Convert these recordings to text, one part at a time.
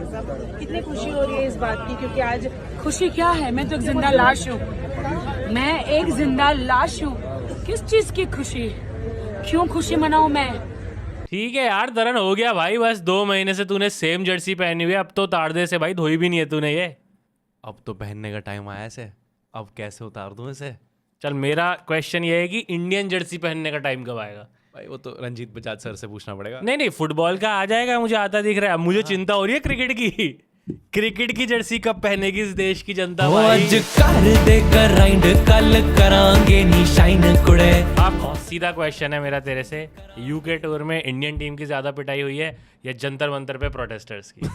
साहब, कितनी खुशी हो रही है इस बात की, क्योंकि आज खुशी क्या है, मैं तो एक जिंदा लाश हूँ, मैं एक जिंदा लाश हूँ, किस चीज की खुशी, क्यों खुशी मनाऊं मैं। ठीक है यार, दरन हो गया भाई, बस 2 महीने से तूने सेम जर्सी पहनी हुई है, अब तो उतार दे से भाई, धोई भी नहीं है तूने ये। अब तो पहनने का टाइम आया से, अब कैसे उतार दूं इसे? चल मेरा क्वेश्चन ये है कि इंडियन जर्सी पहनने का टाइम कब आएगा? भाई वो तो रंजीत बजाज सर से पूछना पड़ेगा। नहीं नहीं, फुटबॉल का आ जाएगा, मुझे आता दिख रहा है। मुझे चिंता हो रही है क्रिकेट की। क्रिकेट की जर्सी कब पहनेगी इस देश की जनता भाई? आज कर दे ग्राइंड, कल करांगे नी शाइन कुड़े। अब सीधा क्वेश्चन है मेरा तेरे से, यूके टूर में इंडियन टीम की ज्यादा पिटाई हुई है या जंतर मंतर पे प्रोटेस्टर्स की?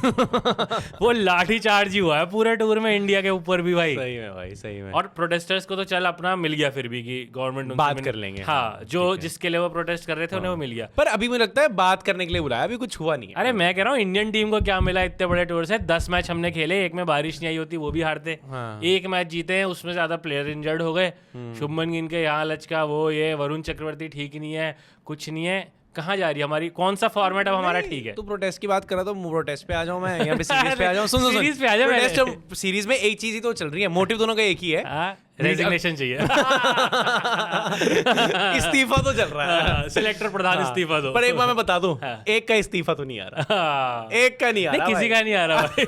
वो लाठी चार्ज ही हुआ है पूरे टूर में इंडिया के ऊपर भी भाई। सही में भाई, सही में। और प्रोटेस्टर्स को तो चल अपना मिल गया फिर भी कि गवर्नमेंट बात कर लेंगे। हाँ, जो जिसके लिए वो प्रोटेस्ट कर रहे थे उन्हें वो मिल गया। पर अभी मुझे लगता है बात करने के लिए बुलाया, अभी कुछ हुआ नहीं है। अरे मैं कह रहा हूँ इंडियन टीम को क्या मिला इतने बड़े टूर से? 10 मैच हमने खेले, एक में बारिश नहीं आई होती वो भी हारते। हाँ। एक मैच जीते हैं, उसमें ज्यादा प्लेयर इंजर्ड हो गए। शुभमन गिल के यहाँ लचका, वो ये वरुण चक्रवर्ती ठीक नहीं है, कुछ नहीं है। कहाँ जा रही है हमारी, कौन सा फॉर्मेट अब हमारा ठीक है? तू प्रोटेस्ट की बात कर रहा तो प्रोटेस्ट पे आ जाऊं मैं, यहाँ पे सीरीज पे आ जाऊं। सुन सीरीज पे आ जाओ। प्रोटेस्ट सीरीज में एक चीज ही तो चल रही है, मोटिव दोनों का एक ही है, रेजिग्नेशन चाहिए। इस्तीफा तो चल रहा है। सिलेक्टर प्रधान इस्तीफा दो। पर एक बार मैं बता दूं, एक का इस्तीफा तो नहीं आ रहा, एक का नहीं आ रहा, किसी का नहीं आ रहा भाई।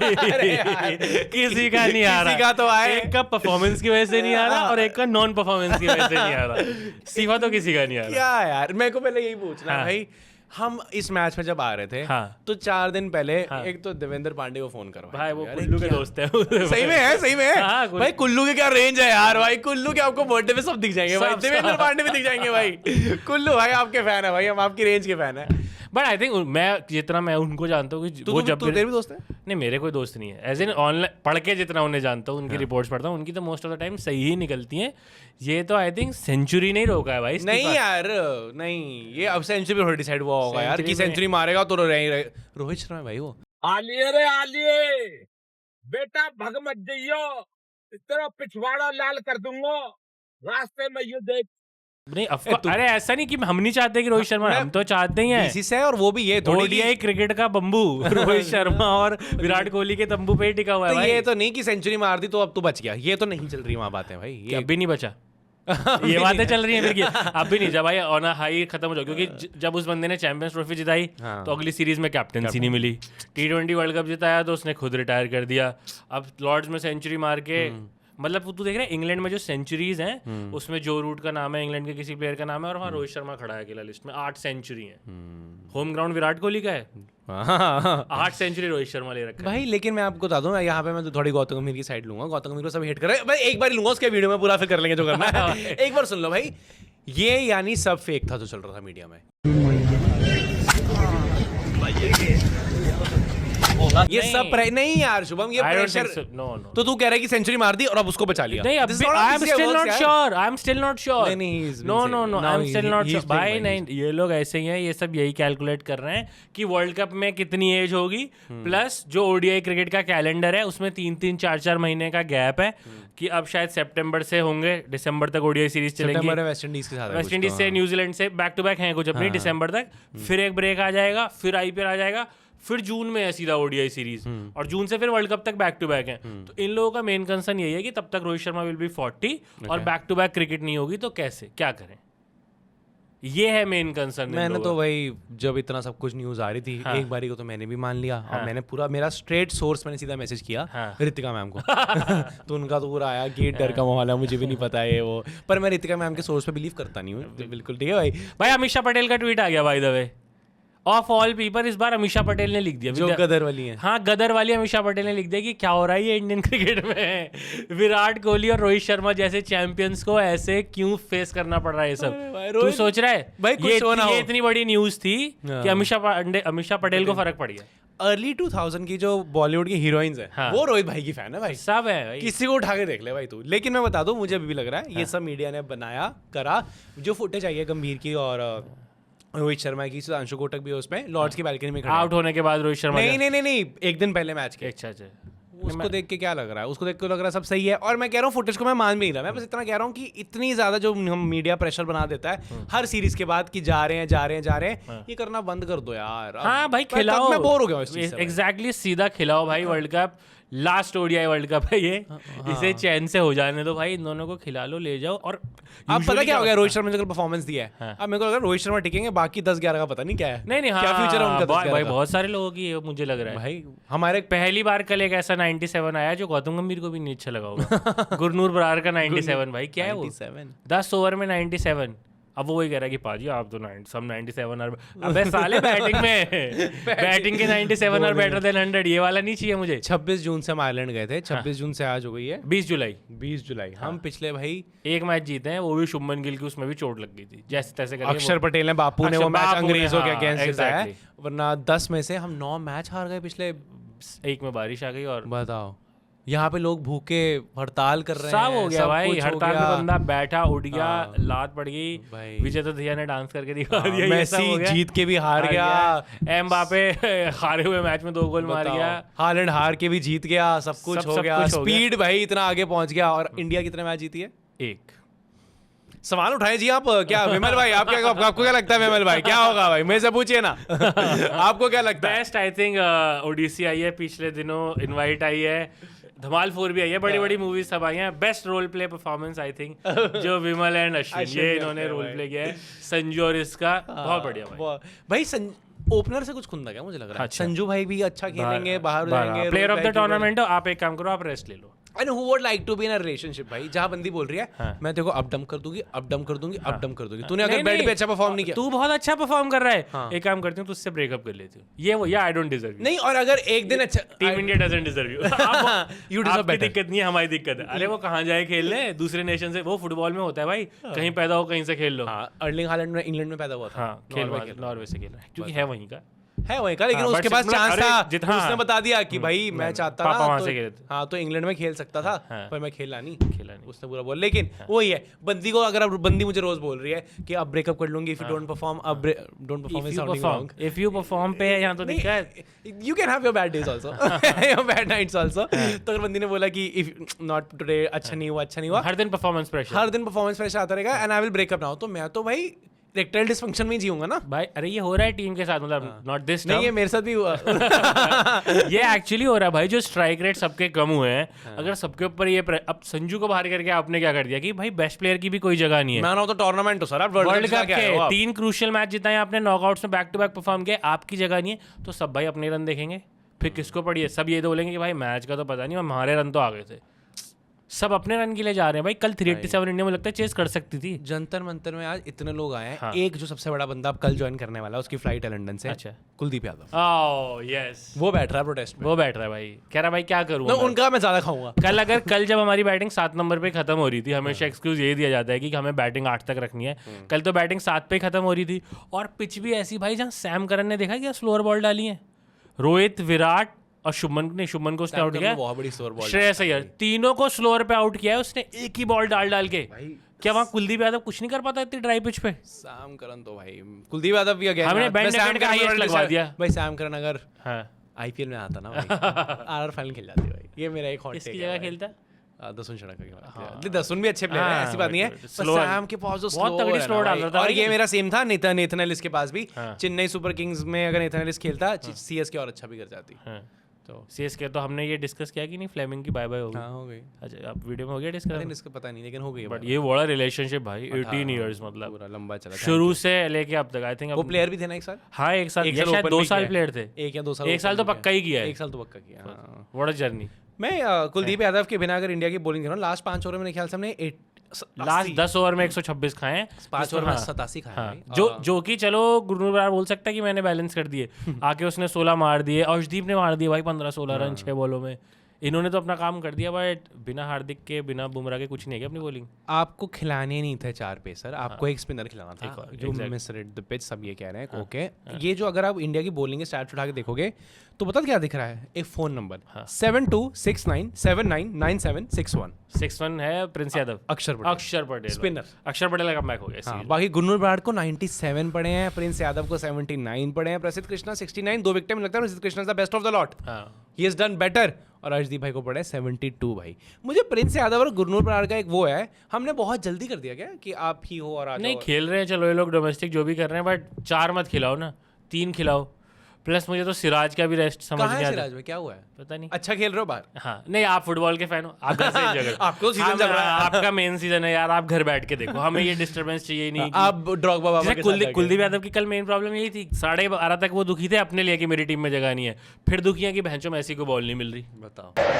किसी का नहीं आ रहा, किसी का तो आए। एक का परफॉर्मेंस की वजह से नहीं आ रहा और एक का नॉन परफॉर्मेंस की वजह से नहीं आ रहा। इस्तीफा तो किसी का नहीं आ रहा। क्या यार, मेरे को पहले यही पूछना है भाई, हम इस मैच में जब आ रहे थे तो 4 दिन पहले एक तो देवेंद्र पांडे को फोन करवाया भाई, वो कुल्लू के दोस्त है। सही में है, सही में है। भाई कुल्लू के क्या रेंज है यार, भाई कुल्लू के आपको बर्थडे पे सब दिख जाएंगे भाई, देवेंद्र पांडे भी दिख जाएंगे भाई। कुल्लू भाई आपके फैन है भाई, हम आपकी रेंज के फैन है। बट आई थिंक जितना मैं उनको जानता हूँ कि वो जब तेरे भी दोस्त है? नहीं, मेरे कोई दोस्त नहीं है, एज इन ऑनलाइन पढ़ के जितना उन्हें जानता हूँ, उनकी रिपोर्ट्स पढ़ता हूँ, उनकी तो मोस्ट ऑफ द टाइम सही ही निकलती हैं। ये तो आई थिंक सेंचुरी नहीं रोका है भाई। नहीं यार, नहीं, ये अब सेंचुरी पे डिसाइड हुआ होगा यार कि सेंचुरी मारेगा तो रोहित शर्मा भाई वो। आलिए रे आलिए, बेटा भग मत जइयो, इस तरह पिछवाड़ा लाल कर दूंगा, रास्ते में ये देख। नहीं, अरे ऐसा नहीं कि हम नहीं चाहते कि रोहित शर्मा, हम तो चाहते ही हैं। बीसीसीआई और वो भी ये थोड़ी ओडीआई क्रिकेट का बम्बू रोहित शर्मा और विराट कोहली के तंबू पे ही टिका हुआ है भाई। ये तो नहीं कि सेंचुरी मार दी तो अब तो बच गया, ये तो नहीं चल रही वहां बातें भाई, ये अब भी नहीं बचा। ये बातें चल रही हैं फिर, अब भी नहीं। जब भाई ऑन हाई खत्म हो जाओ, क्योंकि जब उस बंदे ने चैंपियंस ट्रॉफी जिताई तो अगली सीरीज में कैप्टनसी नहीं मिली। T20 वर्ल्ड कप जिताया तो उसने खुद रिटायर कर दिया। अब लॉर्ड्स में सेंचुरी मार के, मतलब तू देख रहा है इंग्लैंड में जो सेंचुरीज हैं उसमें जो रूट का नाम है, इंग्लैंड के किसी प्लेयर का नाम है, और वहाँ रोहित शर्मा खड़ा है अकेला लिस्ट में। 8 सेंचुरी है। होम ग्राउंड विराट कोहली का है, 8 सेंचुरी रोहित शर्मा ले रखा है भाई। लेकिन मैं आपको बता दूं, यहाँ पे मैं तो थोड़ी गौतम गंभीर की साइड लूंगा। गौतम गंभीर को सब हेट कर रहे हैं भाई, एक बार लूंगा उसके वीडियो में पूरा, फिर कर लेंगे जो करना है। एक बार सुन लो भाई, ये यानी सब फेक था जो चल रहा था मीडिया में, ये सब नहीं यार शुभम, ये प्रेशर। तो तू कह रहा है कि सेंचुरी मार दी और अब उसको बचा लिया? नहीं, I am still not sure, I am still not sure. No no no, I am still not sure भाई। नहीं, ये लोग ऐसे ही हैं, ये सब यही कैलकुलेट कर रहे हैं कि वर्ल्ड कप में कितनी एज होगी, प्लस जो ओडीआई क्रिकेट का कैलेंडर है उसमें 3-3, 4-4 महीने का गैप है, कि अब शायद सितंबर से होंगे, दिसंबर तक ओडीआई सीरीज चलेंगी। वेस्ट इंडीज के साथ, वेस्ट इंडीज से, न्यूजीलैंड से बैक टू बैक हैं कुछ अपनी दिसंबर तक, फिर एक ब्रेक आ जाएगा, फिर आईपीएल आ जाएगा, फिर जून में है सीधा ओडीआई सीरीज, और जून से फिर वर्ल्ड कप तक बैक टू बैक है। तो इन लोगों का मेन कंसर्न यही है कि तब तक रोहित शर्मा विल बी 40 और बैक टू बैक क्रिकेट नहीं होगी, तो कैसे क्या करें, ये है मेन कंसर्न। मैंने तो भाई जब इतना सब कुछ न्यूज आ रही थी, एक बारी को तो मैंने भी मान लिया, और मैंने पूरा मेरा स्ट्रेट सोर्स मैंने सीधा मैसेज किया रितिका मैम को। तो उनका तो पूरा आया कि डर का माहौल है, मुझे भी नहीं पता है वो, पर मैं रितिका मैम के सोर्स पे बिलीव करता नहीं हूँ बिल्कुल। ठीक है भाई। अमीषा पटेल का ट्वीट आ गया by the way, of all people, इस बार अमीषा पटेल ने लिख दिया, जो गदर वाली है। हाँ, गदर वाली अमीषा पटेल ने लिख दिया कि क्या हो रहा है ये इंडियन क्रिकेट में, विराट कोहली और रोहित शर्मा जैसे चैंपियंस को ऐसे क्यों फेस करना पड़ रहा है ये सब। तू सोच रहा है भाई ये इतनी बड़ी न्यूज थी कि अमीषा पटेल को फर्क पड़ गया। अर्ली 2000 की जो बॉलीवुड की हीरोइंस है वो रोहित भाई की फैन है भाई, सब है भाई, किसी को उठा के देख ले भाई तू। लेकिन मैं बता दूं, मुझे अभी भी लग रहा है ये सब मीडिया ने बनाया करा। जो फुटेज आई है गंभीर की और रोहित शर्मा की, सुधांशु कोटक भी है उसमें, लॉर्ड्स की बालकनी में खड़ा आउट होने के बाद रोहित शर्मा नहीं, एक दिन पहले मैच के। अच्छा, उसको देख के क्या लग रहा है? उसको देख के लग रहा है सब सही है। और मैं कह रहा हूँ फुटेज को मैं मान भी नहीं रहा, मैं बस इतना कह रहा हूँ कि इतनी ज्यादा जो मीडिया प्रेशर बना देता है हर सीरीज के बाद कि जा रहे हैं, ये करना बंद कर दो यार। हाँ भाई खिलाओ, मैं बोर हो गया हूँ इस चीज से। एग्जैक्टली, सीधा खिलाओ भाई। World cup last ODI world cup है ये, इसे चैन से हो जाने दो भाई, इन दोनों को खिला लो, ले जाओ। और अब पता क्या हो गया, रोहित शर्मा ने कल परफॉर्मेंस दिया है, अब मेरे को लग रहा है रोहित शर्मा टिकेंगे, बाकी 10-11 का पता नहीं क्या है। नहीं, क्या फ्यूचर है उनका भाई बहुत सारे लोगों की मुझे लग रहा है भाई। हमारे पहली बार कल एक ऐसा 97 आया जो गौतम गंभीर को भी नहीं अच्छा लगा होगा। गुरनूर बरार का 97 भाई, क्या है वो 10 ओवर में 97। अब वो वही कह रहा है कि पाजी आप तो सब 97 और अबे साले बैटिंग के 97 और बेटर देन 100, ये वाला नहीं चाहिए मुझे। 26 जून से हम आयरलैंड गए थे, 26 जून से आज हो गई है 20 जुलाई। हम पिछले भाई एक मैच जीते हैं, वो भी शुभमन गिल की, उसमें भी चोट लग गई थी जैसे तैसे करके। अक्षर पटेल ने बापू ने वो मैच अंग्रेजों के हाँ, अगेंस्ट जिताया, exactly। वरना 10 में से हम 9 मैच हार गए पिछले। एक में बारिश आ गई और बताओ, यहाँ पे लोग भूखे हड़ताल कर रहे हैं, सब हो गया भाई। हड़ताल में बंदा बैठा, उठ गया, लात पड़ गई भाई। विजय दधिया ने डांस करके दिखा दिया, मेसी जीत के भी हार गया, एमबापे हारे हुए मैच में 2 गोल मार गया, हालैंड हार के भी जीत गया, सब कुछ हो गया, स्पीड भाई इतना आगे पहुंच गया। और इंडिया कितने मैच जीती है? 1। सवाल उठाए जी आप। क्या विमल भाई, आपको क्या लगता है विमल भाई, क्या होगा भाई? मेरे से पूछिए ना। आपको क्या लगता है? बेस्ट आई थिंक ओडिसी आई है पिछले दिनों, इनवाइट आई है, धमाल 4 भी आई है, बड़ी मूवीज सब आई हैं। Best role play performance I think जो विमल एंड अश्विन ये इन्होंने रोल प्ले किया है, संजू और इसका बहुत बढ़िया भाई। ओपनर से कुछ खुंदा क्या मुझे लग रहा है। संजू भाई भी अच्छा खेलेंगे, बाहर जाएंगे, प्लेयर ऑफ द टूर्नामेंट हो। आप एक काम करो, आप रेस्ट ले लो। And who would like to be in a relationship भाई, जहाँ बंदी बोल रही है मैं तेरे को अप डम कर दूंगी, अप डम कर दूंगी, अप डम कर दूंगी। तूने अगर बेड पे अच्छा परफॉर्म नहीं किया, तू बहुत अच्छा परफॉर्म कर रहा है, एक काम करती हूँ तुझसे ब्रेकअप कर लेती हूँ, ये वो, या आई डोंट डिजर्व यू। नहीं, और अगर एक दिन अच्छा, team India doesn't deserve you, you deserve better. दिक्कत नहीं है, हमारी दिक्कत है। अरे वो कहाँ जाए खेलने दूसरे नेशन से, वो फुटबॉल में होता है भाई, कहीं पैदा हो कहीं से खेल लो। अर्लिंग हालैंड में इंग्लैंड में पैदा हुआ था, नॉर्वे से खेल रहा है क्योंकि है वहीं का, है वहीं का, लेकिन उसके पास चांस था, उसने बता दिया कि भाई मैं चाहता पापा वहां था से खेले थे। हाँ, तो इंग्लैंड में खेल सकता था, पर मैं खेला नहीं, उसने पूरा बोला। लेकिन वही है, बंदी को अगर बंदी मुझे रोज बोल रही है कि अब ब्रेकअप कर लूंगी, इफ यू डोंट परफॉर्म, अब don't perform is sounding wrong, if you perform पे यहाँ तो दिक्कत, you can have your bad days also, your bad nights also. तो अगर बंदी ने बोला कि इफ नॉट टुडे, अच्छा नहीं हुआ, हर दिन परफॉर्मेंस प्रेशर आता रहेगा, and I will breakup now, तो मैं तो भाई इरेक्टाइल डिसफंक्शन में ही जीऊंगा ना भाई। अरे ये हो रहा है टीम के साथ, मतलब नॉट दिस, नहीं ये मेरे साथ भी हुआ। ये एक्चुअली हो रहा है भाई, जो स्ट्राइक रेट सबके कम हुए हैं, अगर सबके ऊपर ये अब संजू को बाहर करके आपने क्या कर दिया कि भाई बेस्ट प्लेयर की भी कोई जगह नहीं है। मैन ऑफ द टूर्नामेंट हो सर, वर्ल्ड कप के 3 क्रूशियल मैच जिताए आपने, नॉकआउट्स में बैक टू बैक परफॉर्म किया, आपकी जगह नहीं है, तो सब भाई अपने रन देखेंगे, फिर किसको पड़ी है? सब ये तो बोलेंगे कि भाई मैच का तो पता नहीं, हमारे रन तो आ गए थे। सब अपने रन के लिए जा रहे हैं भाई। कल 387 इंडिया में लगता है चेस कर सकती थी। जंतर मंतर में आज इतने लोग आए हैं। एक जो सबसे बड़ा बंदा अब कल ज्वाइन करने वाला है, उसकी फ्लाइट है लंदन से, अच्छा, कुलदीप यादव। ओह यस, वो बैठ रहा है प्रोटेस्ट में, वो बैठ रहा है भाई, कह रहा भाई क्या करूँ, उनका मैं ज्यादा खाऊंगा। कल जब हमारी बैटिंग 7 नंबर पे खत्म हो रही थी, हमेशा एक्सक्यूज ये दिया जाता है कि हमें बैटिंग 8 तक रखनी है, कल तो बैटिंग 7 पे खत्म हो रही थी, और पिच भी ऐसी भाई जहाँ सैम करन ने देखा क्या स्लोअर बॉल डाली है, रोहित, विराट और शुभमन को उसने आउट किया, बहुत बड़ी स्लोअर बॉल, श्रेयस अय्यर, तीनों को स्लोअर पे आउट किया है उसने, एक ही बॉल डाल के। क्या वहाँ कुलदीप यादव कुछ नहीं कर पाता इतनी ड्राई पिच पे? सैम करन तो भाई, कुलदीप यादव भी अगेन हमने बैंड का हाईएस्ट लगवा दिया भाई। सैम करन अगर आईपीएल में आता ना भाई, आरआर फाइनल खेल जाती भाई। ये मेरा एक हॉट टेक है। किसकी जगह खेलता? दसुन शनक की बात है। दसुन भी अच्छे प्लेयर हैं, ऐसी बात नहीं है, पर सैम के पास जो बहुत तगड़ी स्लो डाल रहा था। और ये मेरा सेम था नेथन एलिस के पास भी। चेन्नई सुपर किंग्स में अगर नेथन एलिस खेलता, सीएसके और अच्छा भी कर जाती। तो सीएसके तो हमने ये डिस्कस किया कि नहीं, फ्लेमिंग की बाय बाय हो गई। हाँ हो गई। अच्छा, अब वीडियो में हो गया डिस्कस? इसका पता नहीं, लेकिन हो गई। बट ये बड़ा रिलेशनशिप भाई, 18 इयर्स, मतलब पूरा लंबा चला शुरू से लेके अब तक। आई थिंक वो प्लेयर भी थे ना एक साल? हाँ एक साल, शायद 2 साल प्लेयर थे। 1 या 2 साल, 1 साल तो पक्का ही किया है। 1 साल तो पक्का किया। What a journey. मैं कुलदीप यादव के बिना अगर इंडिया की बॉलिंग करूँ, लास्ट 5 ओवर में मेरे ख्याल से हमने लास्ट 10 ओवर में 126 खाए हैं, 5 ओवर में 87 खाए। जो कि चलो गुरनूर बरार बोल सकता है कि मैंने बैलेंस कर दिए, आके उसने 16 मार दिए, अर्शदीप ने मार दिए भाई 15-16 रन 6 बॉलों में। इन्होंने तो अपना काम कर दिया, बट बिना हार्दिक के, बिना बुमराह के कुछ नहीं है अपनी बॉलिंग। आपको खिलाने नहीं थे 4 पेसर, आपको एक स्पिनर खिलाना था जो मिसरेड द पिच, सब ये कह रहे हैं। ओके, ये जो अगर आप इंडिया की बॉलिंग के स्टैट्स उठा के देखोगे तो पता क्या दिख रहा है? एक फोन नंबर 7269799761 61 है प्रिंस यादव, अक्षर पटेल स्पिनर, अक्षर पटेल का बैक हो गया। बाकी गुरनूर बराड़ को 97 पड़े हैं, प्रिंस यादव को 79 पड़े हैं, प्रसिद्ध कृष्णा 69, 2 विकेट में लगता है प्रसिद्ध Krishna is the best of the lot. He has done better और अर्शदीप भाई को पड़ा है 72 भाई। मुझे प्रिंस यादव और गुरनूर बराड़ का एक वो है, हमने बहुत जल्दी कर दिया क्या कि आप ही हो और आ नहीं जाओ। खेल रहे हैं, चलो ये लोग डोमेस्टिक जो भी कर रहे हैं, बट 4 मत खिलाओ ना, 3 खिलाओ। प्लस मुझे तो सिराज का भी रेस्ट समझ कहाँ नहीं है आता। सिराज में, क्या हुआ है? पता नहीं। अच्छा खेल रहे हो बाहर? हाँ नहीं, आप फुटबॉल के फैन हो, आप घर से enjoy करो। आपको सीजन चल रहा है। आपका मेन सीजन है यार, आप घर बैठ के देखो, हमें ये डिस्टरबेंस चाहिए नहीं। आप ड्रॉगबा बाबा जैसे के साथ जाके। कुलदीप यादव की कल मेन प्रॉब्लम यही थी, 12:30 तक वो दुखी थे अपने लिए कि मेरी टीम में जगह नहीं है, फिर दुखी है कि भैंचो मेसी को बॉल नहीं मिल रही। बताओ।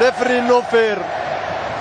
रेफरी नो फेयर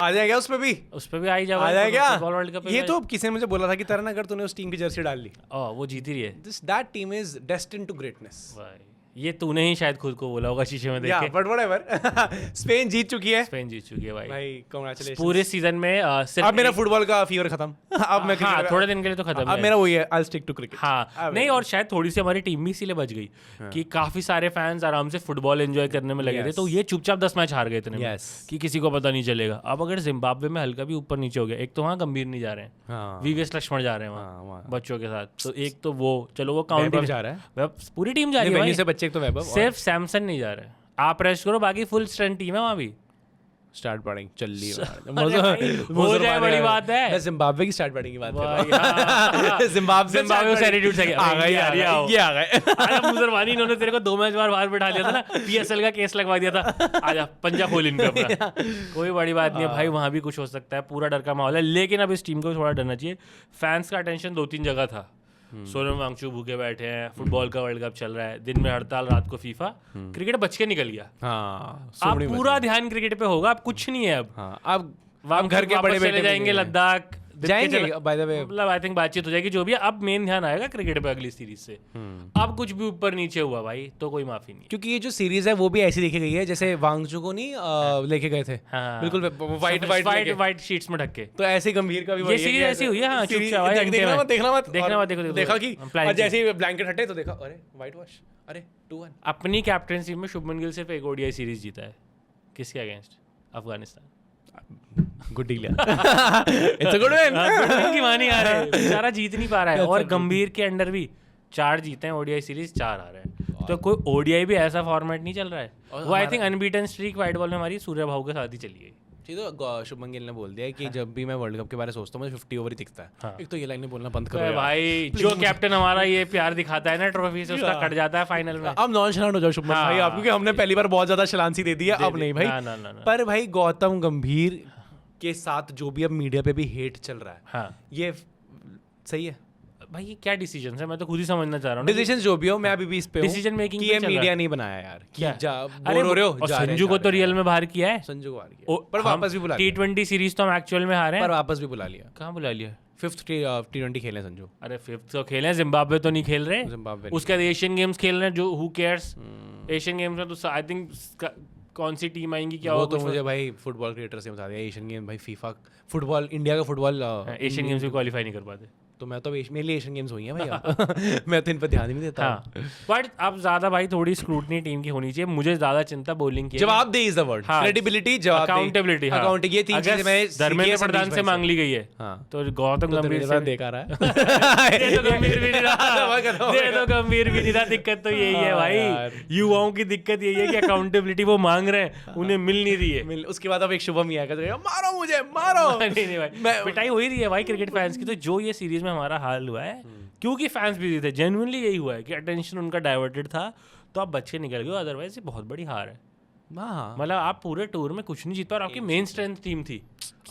आ जाएगा उस पे भी? उस पे भी आ ही जाओ, आ जाएगा फुटबॉल वर्ल्ड कप पे ये भी तो किसी ने मुझे बोला था कि तरन अगर तूने उस टीम की जर्सी डाल ली, वो जीती रही है that team is destined to greatness. भाई। ये तूने ही शायद खुद को बोला होगा शीशे में देख या के। बट व्हाटएवर स्पेन जीत चुकी है स्पेन जीत चुकी है भाई। भाई, कांग्रेचुलेशंस। पूरे सीजन में सिर्फ अब मेरा फुटबॉल का फीवर खत्म। अब मैं हाँ cricket- थोड़े दिन के लिए तो खत्म अब है। मेरा वही है, आई स्टिक टू क्रिकेट। हाँ नहीं, और शायद थोड़ी सी हमारी टीम भी इसीलिए बच गई कि काफी सारे फैंस आराम से फुटबॉल एंजॉय करने में लगे थे, Yes. तो ये चुपचाप 10 मैच हार गए इतने में Yes. कि किसी को पता नहीं चलेगा। अब अगर जिम्बाब्वे में हल्का भी ऊपर नीचे हो गया, एक तो वहाँ गंभीर नहीं जा रहे हैं, हाँ। वीवीएस लक्ष्मण जा रहे हैं हाँ, वहाँ वहाँ। बच्चों के साथ, तो एक तो वो चलो वो काउंट वैभव जा रहा है। पूरी टीम जा रही नहीं, है venue से भाई। बच्चे तो वैभव सिर्फ सैमसन नहीं जा रहे, आप रेस्ट करो, बाकी फुल स्ट्रेंथ टीम है वहाँ भी। स्टार्ट बैटिंग चल रही है। अरे भाई, हो जाए बड़ी बात है। मैं जिम्बाब्वे की स्टार्ट बैटिंग की बात कर भाई, रहा हूँ। हाँ। जिम्बाब्वे जिम्बाब्वे से एटीट्यूड से आ गए, यार, ये आओ। ये आ गए। अरे मुजरवानी, इन्होंने तेरे को 2 मैच बाहर बिठा दिया था ना, पीएसएल का केस लगवा दिया था, आजा पंजा खोल इन पे अपना। कोई बड़ी बात नहीं है भाई, वहां भी कुछ हो सकता है, पूरा डर का माहौल है। लेकिन अब इस टीम को भी थोड़ा डरना चाहिए। फैंस का अटेंशन 2-3 जगह था। सोनम वांगचुक भूखे बैठे हैं, फुटबॉल का वर्ल्ड कप चल रहा है, दिन में हड़ताल, रात को फीफा, क्रिकेट बच के निकल गया। हाँ, अब पूरा ध्यान क्रिकेट पे होगा, अब कुछ नहीं है। अब हाँ, अब घर के बड़े बेटे चले जाएंगे लद्दाख, जाएंगे बाय द वे। मतलब आई थिंक बातचीत हो जाएगी जो भी है। अब मेन ध्यान आएगा क्रिकेट पे अगली सीरीज से। अब कुछ भी ऊपर नीचे हुआ भाई तो कोई माफी नहीं। क्योंकि ये जो सीरीज है वो भी ऐसी देखी गई है जैसे वांगचुक को नहीं लेके गए थे। हाँ। बिल्कुल वाइट शीट्स में ढक के। तो ऐसे गंभीर का भी ये वही सीरीज कि ऐसी हुई है, हाँ, सीरीज- चुपचाप भाई, देखना घंटे मत, देखना मत, देखना और मत, देखो, देखा कि हम planning और जैसे ही ब्लैंकेट हटे तो देखा, अरे व्हाइट वॉश, अरे 2-1। अपनी कैप्टनसी में शुभमन गिल सिर्फ एक ओडीआई सीरीज जीता है, किसके अगेंस्ट? अफगानिस्तान। गुड डील यार। It's a good win. की मानी आ रहा है, बेचारा जीत नहीं पा रहा है। और गंभीर के अंडर भी 4 जीते हैं ओडीआई सीरीज, 4 आ रहे हैं। तो कोई ओडीआई भी ऐसा फॉर्मेट नहीं चल रहा है। वो I think unbeaten streak white ball में हमारी सूर्य भाऊ के साथ ही चली गई। तो शुभमन गिल ने बोल दिया है कि जब भी मैं वर्ल्ड कप के बारे में सोचता हूँ मुझे 50 ओवर ही दिखता है। एक तो ये लाइन बोलना बंद करो अरे यार। भाई, जो कैप्टन हमारा ये प्यार दिखाता है ना ट्रॉफी से, उसका कट जाता है फाइनल में। अब नॉन शलान हो जाओ शुभमन भाई आप, क्योंकि हमने पहली बार बहुत ज्यादा शलांसी दे दी है, अब नहीं भाई। ना। पर भाई गौतम गंभीर के साथ जो भी अब मीडिया पे भी हेट चल रहा है, हाँ ये सही है? भाई ये क्या डिसीजन है, मैं तो खुद ही समझना चाह रहा हूँ। डिसीजन जो भी हो, मैं अभी भी इस पे हूँ Decision making कि पे ये चल रहा मीडिया है। नहीं बनाया यार कि क्या? जा अरे बोर हो रहे हो, और जा रहे हैं, संजू जा को तो रहे हैं। रियल में बाहर किया है। संजू को हार गया, पर वापस भी बुला लिया। T20 सीरीज तो हम एक्चुअल में हारे हैं। पर वापस भी बुला लिया। कहाँ बुला लिया? 5th T20 खेले संजू। अरे 5th तो खेले हैं, जिम्बाब्वे तो नहीं खेल रहे। जिम्बाब्वे उसके बाद एशियन गेम्स खेल रहे हैं, जो हू केयर्स। एशियन गेम्स में तो आई थिंक कौन सी टीम आएंगी क्या वो होगा तो मुझे भाई फुटबॉल क्रिएटर से बता दिया, एशियन गेम भाई, फीफा फुटबॉल, इंडिया का फुटबॉल एशियन गेम्स भी क्वालिफाई नहीं कर पाते। तो मैं तो मेरे लिए एशियन गेम्स हुई हैं भाई अब। मैं तो इन पर ध्यान ही नहीं देता। हाँ बट अब ज्यादा भाई थोड़ी स्क्रूटनी टीम की होनी चाहिए। मुझे ज्यादा चिंता बॉलिंग की है। जवाब दे इज द वर्ड, हाँ, क्रेडिबिलिटी, जवाब अकाउंटेबिलिटी, अकाउंटिंग, ये 3 चीजें मैं धर्मेंद्र प्रधान से मांग ली गई है। हाँ। तो गौतम गंभीर से देखा रहा है। दे तो गंभीर भी नहीं रहा, दे तो गंभीर भी नहीं रहा। दिक्कत तो यही है भाई, युवाओं की दिक्कत यही है कि अकाउंटेबिलिटी वो मांग रहे हैं, उन्हें मिल नहीं रही है। उसके बाद अब एक शुभम ही आएगा, मारो मुझे, मारो। नहीं भाई, पिटाई हो ही रही है भाई क्रिकेट फैंस की। तो जो ये सीरीज में हमारा हाल हुआ है, क्योंकि फैंस बिजी थे, जेन्युइनली यही हुआ है कि अटेंशन उनका डाइवर्टेड था, तो आप बच्चे निकल गए। अदरवाइज ये बहुत बड़ी हार है। मतलब आप पूरे टूर में कुछ नहीं जीत पाए और आपकी मेन स्ट्रेंथ टीम थी।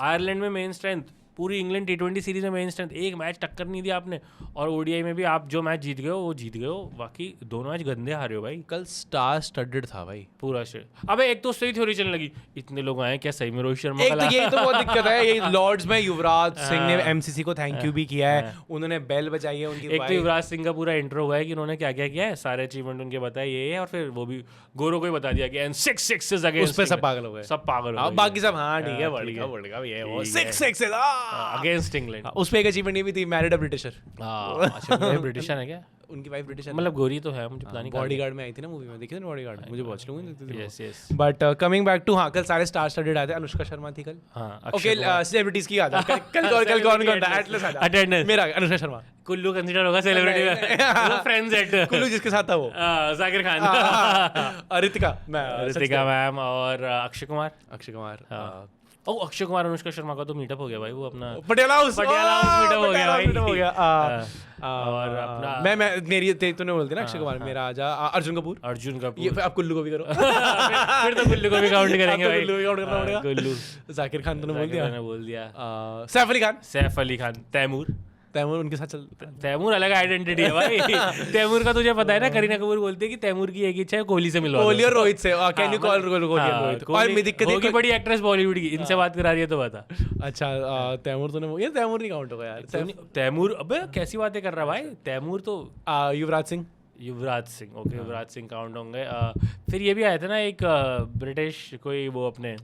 आयरलैंड में मेन स्ट्रेंथ, पूरी इंग्लैंड T20 सीरीज में मेन स्ट्रेंथ, एक मैच टक्कर नहीं दिया आपने। और ओडीआई में भी आप जो मैच जीत गए हो वो जीत गए हो, बाकी दोनों मैच गंदे हारे हो भाई। कल स्टार स्टडेड था भाई पूरा श्रेय। अबे एक तो सही थ्योरी चलने लगी, इतने लोग आए क्या सही में रोहित शर्मा एक तो यही तो बहुत दिक्कत है। ये लॉर्ड्स में युवराज सिंह ने एमसीसी को थैंक यू भी किया है, उन्होंने बेल बजाई है उनकी। एक तो युवराज सिंह का पूरा इंट्रो हुआ है कि उन्होंने क्या क्या किया है, सारे अचीवमेंट उनके बताए ये है, और फिर वो भी गोरो को ही बता दिया कि एंड 6 सिक्सेस अगेंस्ट। उस पे सब पागल हो गए, सब पागल हो गए। बाकी सब हाँ ठीक है, वर्ल्ड कप ये वो 6 सिक्सेस अगेंस्ट इंग्लैंड। उस पे एक अचीवमेंट ये भी थी, मैरिड अ ब्रिटिशर। अच्छा ब्रिटिशर है क्या? उनकी वाइफ ब्रिटिश है, मतलब गोरी तो है, मुझे पता नहीं। बॉडीगार्ड में आई थी ना मूवी में, देखी थी बॉडीगार्ड, मुझे वॉच लूंगी। Yes yes. But coming back to, हाँ कल सारे स्टार स्टडेड आए थे, अनुष्का शर्मा थी कल। हाँ, ओके सेलिब्रिटीज की याद है कल कौन था एटलस आजा, अटेंडेंस मेरा अनुष्का शर्मा, कुल्लू कंसीडर होगा सेलिब्रिटी में, फ्रेंड्स एट कुल्लू जिसके साथ था वो, जाकिर खान, रितिका मैम और अक्षय कुमार। अक्षय कुमार, ओ अक्षय कुमार अनुष्का शर्मा का तो मीटअप हो गया भाई, वो अपना पटियाला हाउस मीटअप हो गया भाई, हो गया। और अपना मैं मेरी तूने बोल दिया ना अक्षय कुमार, मेरा आजा अर्जुन कपूर, ये अब कुल्लू को भी करो फिर तो कुल्लू को भी काउंट करेंगे भाई, कुल्लू को काउंट करना पड़ेगा। कुल्लू, जाकिर खान तूने बोल दिया, सैफ सैफ अली खान, तैमूर उनके साथ चल, तैमूर अलग आइडेंटिटी है भाई। तैमूर का तुझे पता है ना, करीना कपूर बोलती है कि तैमूर की एक इच्छा है कोहली से मिलवा, कोहली और रोहित से, कैन यू कॉल रोहित, और मैं दिक्कत होगी बड़ी एक्ट्रेस बॉलीवुड की, इनसे बात करा रही है तो बता। अच्छा तैमूर तूने, ये तैमूर नहीं काउंट होगा यार, तैमूर, अबे कैसी बातें कर रहा है भाई, तैमूर तो युवराज सिंह, ओके युवराज सिंह काउंट होंगे। फिर ये भी आए थे ना एक ब्रिटिश कोई, वो अपने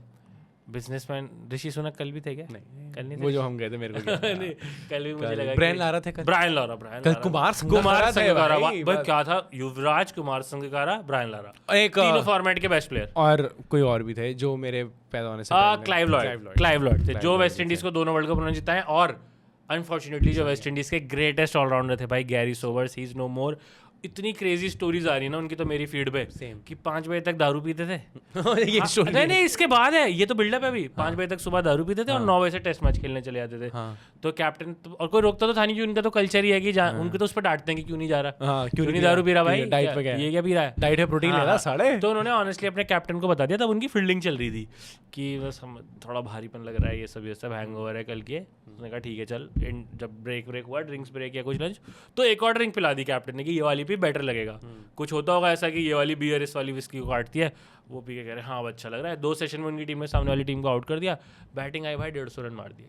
बिजनेसमैन ऋषि सुनक, कल भी थे क्या? नहीं कल नहीं थे, वो जो हम गए थे मेरे को नहीं, कल भी मुझे लगा ब्रायन लारा थे, ब्रायन लारा कल कुमार संगकारा भाई क्या था, युवराज, कुमार संगकारा, ब्रायन लारा, एक तीनों फॉर्मेट के बेस्ट प्लेयर, और कोई और भी थे जो मेरे पैदा होने से पहले, क्लाइव लॉर्ड थे, जो वेस्ट इंडीज को 2 वर्ल्ड कप उन्होंने जिताए, और अनफॉर्चुनेटली जो वेस्ट इंडीज के ग्रेटेस्ट ऑलराउंडर थे भाई Garry Sobers, he is no more. इतनी क्रेजी स्टोरीज आ रही है ना उनकी तो मेरी फीड पे, कि 5 बजे तक दारू पीते थे। ये स्टोरी नहीं इसके बाद है, ये तो बिल्डअप है अभी। 5 बजे तक सुबह दारू पीते थे और 9 बजे से टेस्ट मैच खेलने चले जाते थे। तो कैप्टन और कोई रोकता तो था नहीं, कि उनका तो कल्चर ही है कि उनको तो उस पर डांटते हैं कि क्यों नहीं जा रहा, क्यों नहीं दारू पी रहा भाई, डाइट पे ये क्या पी रहा है, डाइट है, प्रोटीन ले रहा साढ़े। तो उन्होंने ऑनेस्टली अपने कैप्टन को बता दिया, तब उनकी फील्डिंग चल रही थी कि बस हम थोड़ा भारीपन लग रहा है, ये सब हैंगओवर है कल के। उसने कहा ठीक है चल, जब ब्रेक हुआ, ड्रिंक्स ब्रेक या कुछ लंच, तो एक और ड्रिंक पिला दी कैप्टन ने कि ये वाली पी बेटर लगेगा। कुछ होता होगा ऐसा कि ये वाली बियर इस वाली विस्की को काटती है, वो पी के कह रहे हैं हाँ अब अच्छा लग रहा है। 2 सेशन में उनकी टीम ने सामने वाली टीम को आउट कर दिया, बैटिंग आई भाई 150 रन मार दिए।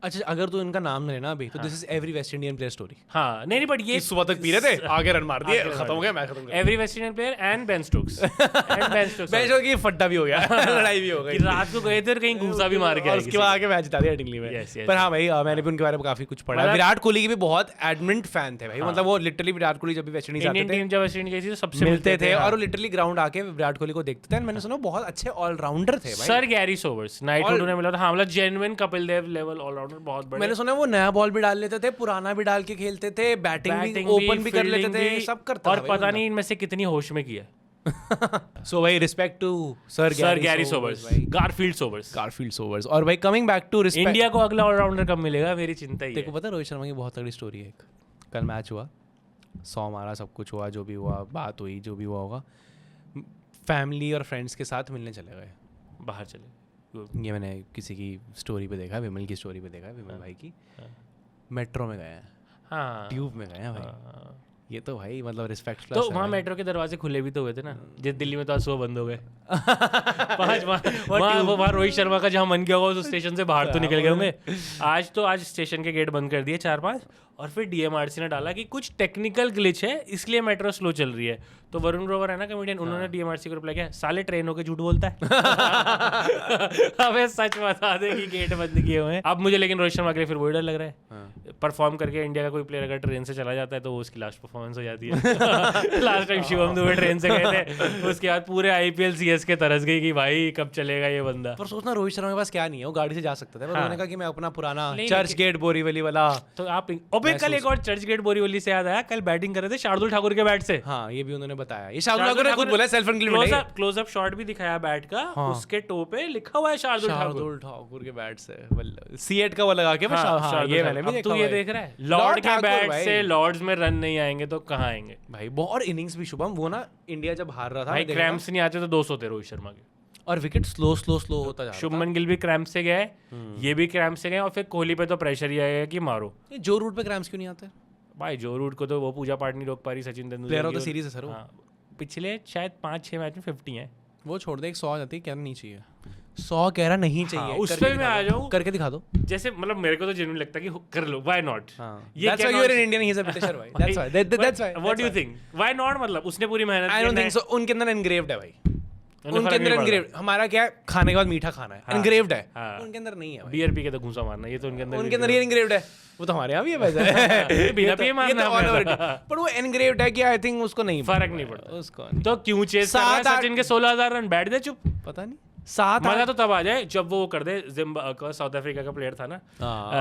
अच्छा अगर तू इनका नाम लेना अभी, तो this is every West Indian player story. हाँ नहीं बट ये सुबह तक पी रहे थे, आगे रन मार दिए, खत्म हो गया मैच, खत्म हो गया। Every West Indian player and Ben Stokes, Ben Stokes की फट्टा भी हो गया, लड़ाई भी हो गई, रात को गए थे और कहीं घूसा भी मार के, उसके बाद आगे मैच जिता दिया टिंगली में। पर हाँ भाई मैंने भी उनके बारे में काफी कुछ पढ़ा। विराट कोहली के भी बहुत एडमेंट फैन थे भाई, मतलब वो लिटरली विराट कोहली जब भी वेस्ट इंडीज आते थे, जब वेस्ट इंडीज गई थी तो सबसे मिलते थे और वो लिटरली ग्राउंड आके विराट कोहली को देखते थे। मैंने सुना बहुत अच्छे ऑलराउंडर थे भाई, सर गैरी सोबर्स, नाइट ने मिला था। हाँ मतलब genuine Kapil Dev level allrounder, बहुत बड़े। मैंने सुना वो नया बॉल भी डाल लेते थे, पुराना भी डाल के खेलते थे, बैटिंग भी ओपन भी कर लेते थे, सब करता और पता नहीं इनमें से कितनी होश में किया। सो भाई respect to sir Garry Sobers, Garfield Sobers. और भाई coming back to respect, India को अगला ऑलराउंडर कब मिलेगा मेरी चिंता ही है। देखो पता है रोहित शर्मा की बहुत तगड़ी स्टोरी है। एक कल मैच हुआ, 100 मारा, सब कुछ हुआ, जो भी हुआ, बात हुई, जो भी हुआ होगा, फैमिली और फ्रेंड्स के साथ मिलने चले गए, बाहर चले। ये मैंने किसी की स्टोरी पे देखा, विमल की स्टोरी पे देखा, विमल भाई की, मेट्रो में गए हैं, हाँ ट्यूब में गए हैं भाई। ये तो भाई मतलब रिस्पेक्ट। तो वहाँ मेट्रो के दरवाजे खुले भी तो हुए थे ना, जिस दिल्ली में तो आज सुबह बंद हो गए। 5 वहाँ रोहित शर्मा का जहाँ मन किया होगा उस स्टेशन से बाहर तो निकल गए होंगे। आज स्टेशन के गेट बंद कर दिए 4-5, और फिर डीएमआरसी ने डाला कि कुछ टेक्निकल ग्लिच है इसलिए मेट्रो स्लो चल रही है। तो वरुण ग्रोवर है ना कमेडियन, उन्होंने डीएमआरसी को रिप्लाई किया, साले ट्रेन होके झूठ बोलता है। अबे सच बता दे कि गेट बंद किए हुए हैं। अब मुझे लेकिन रोहित शर्मा के लिए फिर वही डर लग रहा है, परफॉर्म करके इंडिया का कोई प्लेयर अगर ट्रेन से चला जाता है तो वो उसकी लास्ट परफॉर्मेंस हो जाती है। Last time Shivam Dubey train से गए थे, उसके बाद पूरे आईपीएल सीएसके तरस गई कि भाई कब चलेगा ये बंदा। पर सोचना रोहित शर्मा के पास क्या नहीं है, वो गाड़ी से जा सकता था, पर उन्होंने कहा कि मैं अपना पुराना चर्च गेट बोरीवली वाला। तो आप कल एक और चर्च गेट बोरीवली से याद आया, कल बैटिंग कर रहे थे शार्दुल ठाकुर के बैट से। हाँ ये भी उन्होंने बताया, ये शार्दुल ठाकुर ने खुद बोला, self included close up shot भी दिखाया बैट का, उसके टो पे लिखा हुआ है शार्दुल ठाकुर के बैट से, C8 का वो लगा के। ये मैंने भी देखा। तू ये देख रहा है लॉर्ड के बैट से लॉर्ड्स में रन नहीं आएंगे तो कहाँ आएंगे भाई। बहुत इनिंग्स भी शुभम, वो ना इंडिया जब हार रहा था भाई, क्रैम्प्स नहीं आते तो 200 थे रोहित शर्मा के, और विकेट स्लो होता जा रहा था। शुभमन गिल भी क्रैम्प से गए, ये भी क्रैम्प से गए, और फिर कोहली पे तो प्रेशर ही आएगा कि मारो। जो रूट पे क्रैम्प्स क्यों नहीं आते भाई? जो रूट को तो वो पूजा पाठ नहीं रोक पा रही, Sachin Tendulkar player of the series है सर वो। पिछले शायद 5-6 मैच में 50 है। वो छोड़ दे, 100 आ जाती है, कहना नहीं चाहिए, 100 कहना नहीं चाहिए। उस पे मैं आ जाऊं, करके दिखा दो। जैसे मतलब मेरे को तो जेन्युइन लगता है कि कर लो, why not. That's why you are an Indian, he is a Britisher भाई। That's why. What do you think? Why not? मतलब उसने पूरी मेहनत I don't think so. उनके अंदर engraved है भाई। उनके अंदर एनग्रेव्ड, हमारा क्या है खाने के बाद मीठा खाना है, एनग्रेव्ड है, उनके अंदर नहीं है। बियर पी के तो घूंसा मारना, ये तो उनके अंदर ये एनग्रेव्ड है। वो तो हमारे यहाँ भी है वैसे, बिना पिए मारना है, पर वो एनग्रेव्ड है कि आई थिंक उसको नहीं फर्क नहीं पड़ता उसको। तो क्यों चेस कर रहा है सचिन के 16,000 रन, बैठ दे चुप। पता नहीं 7 मजा तो तब आ जाए जब वो कर दे, साउथ अफ्रीका का प्लेयर था ना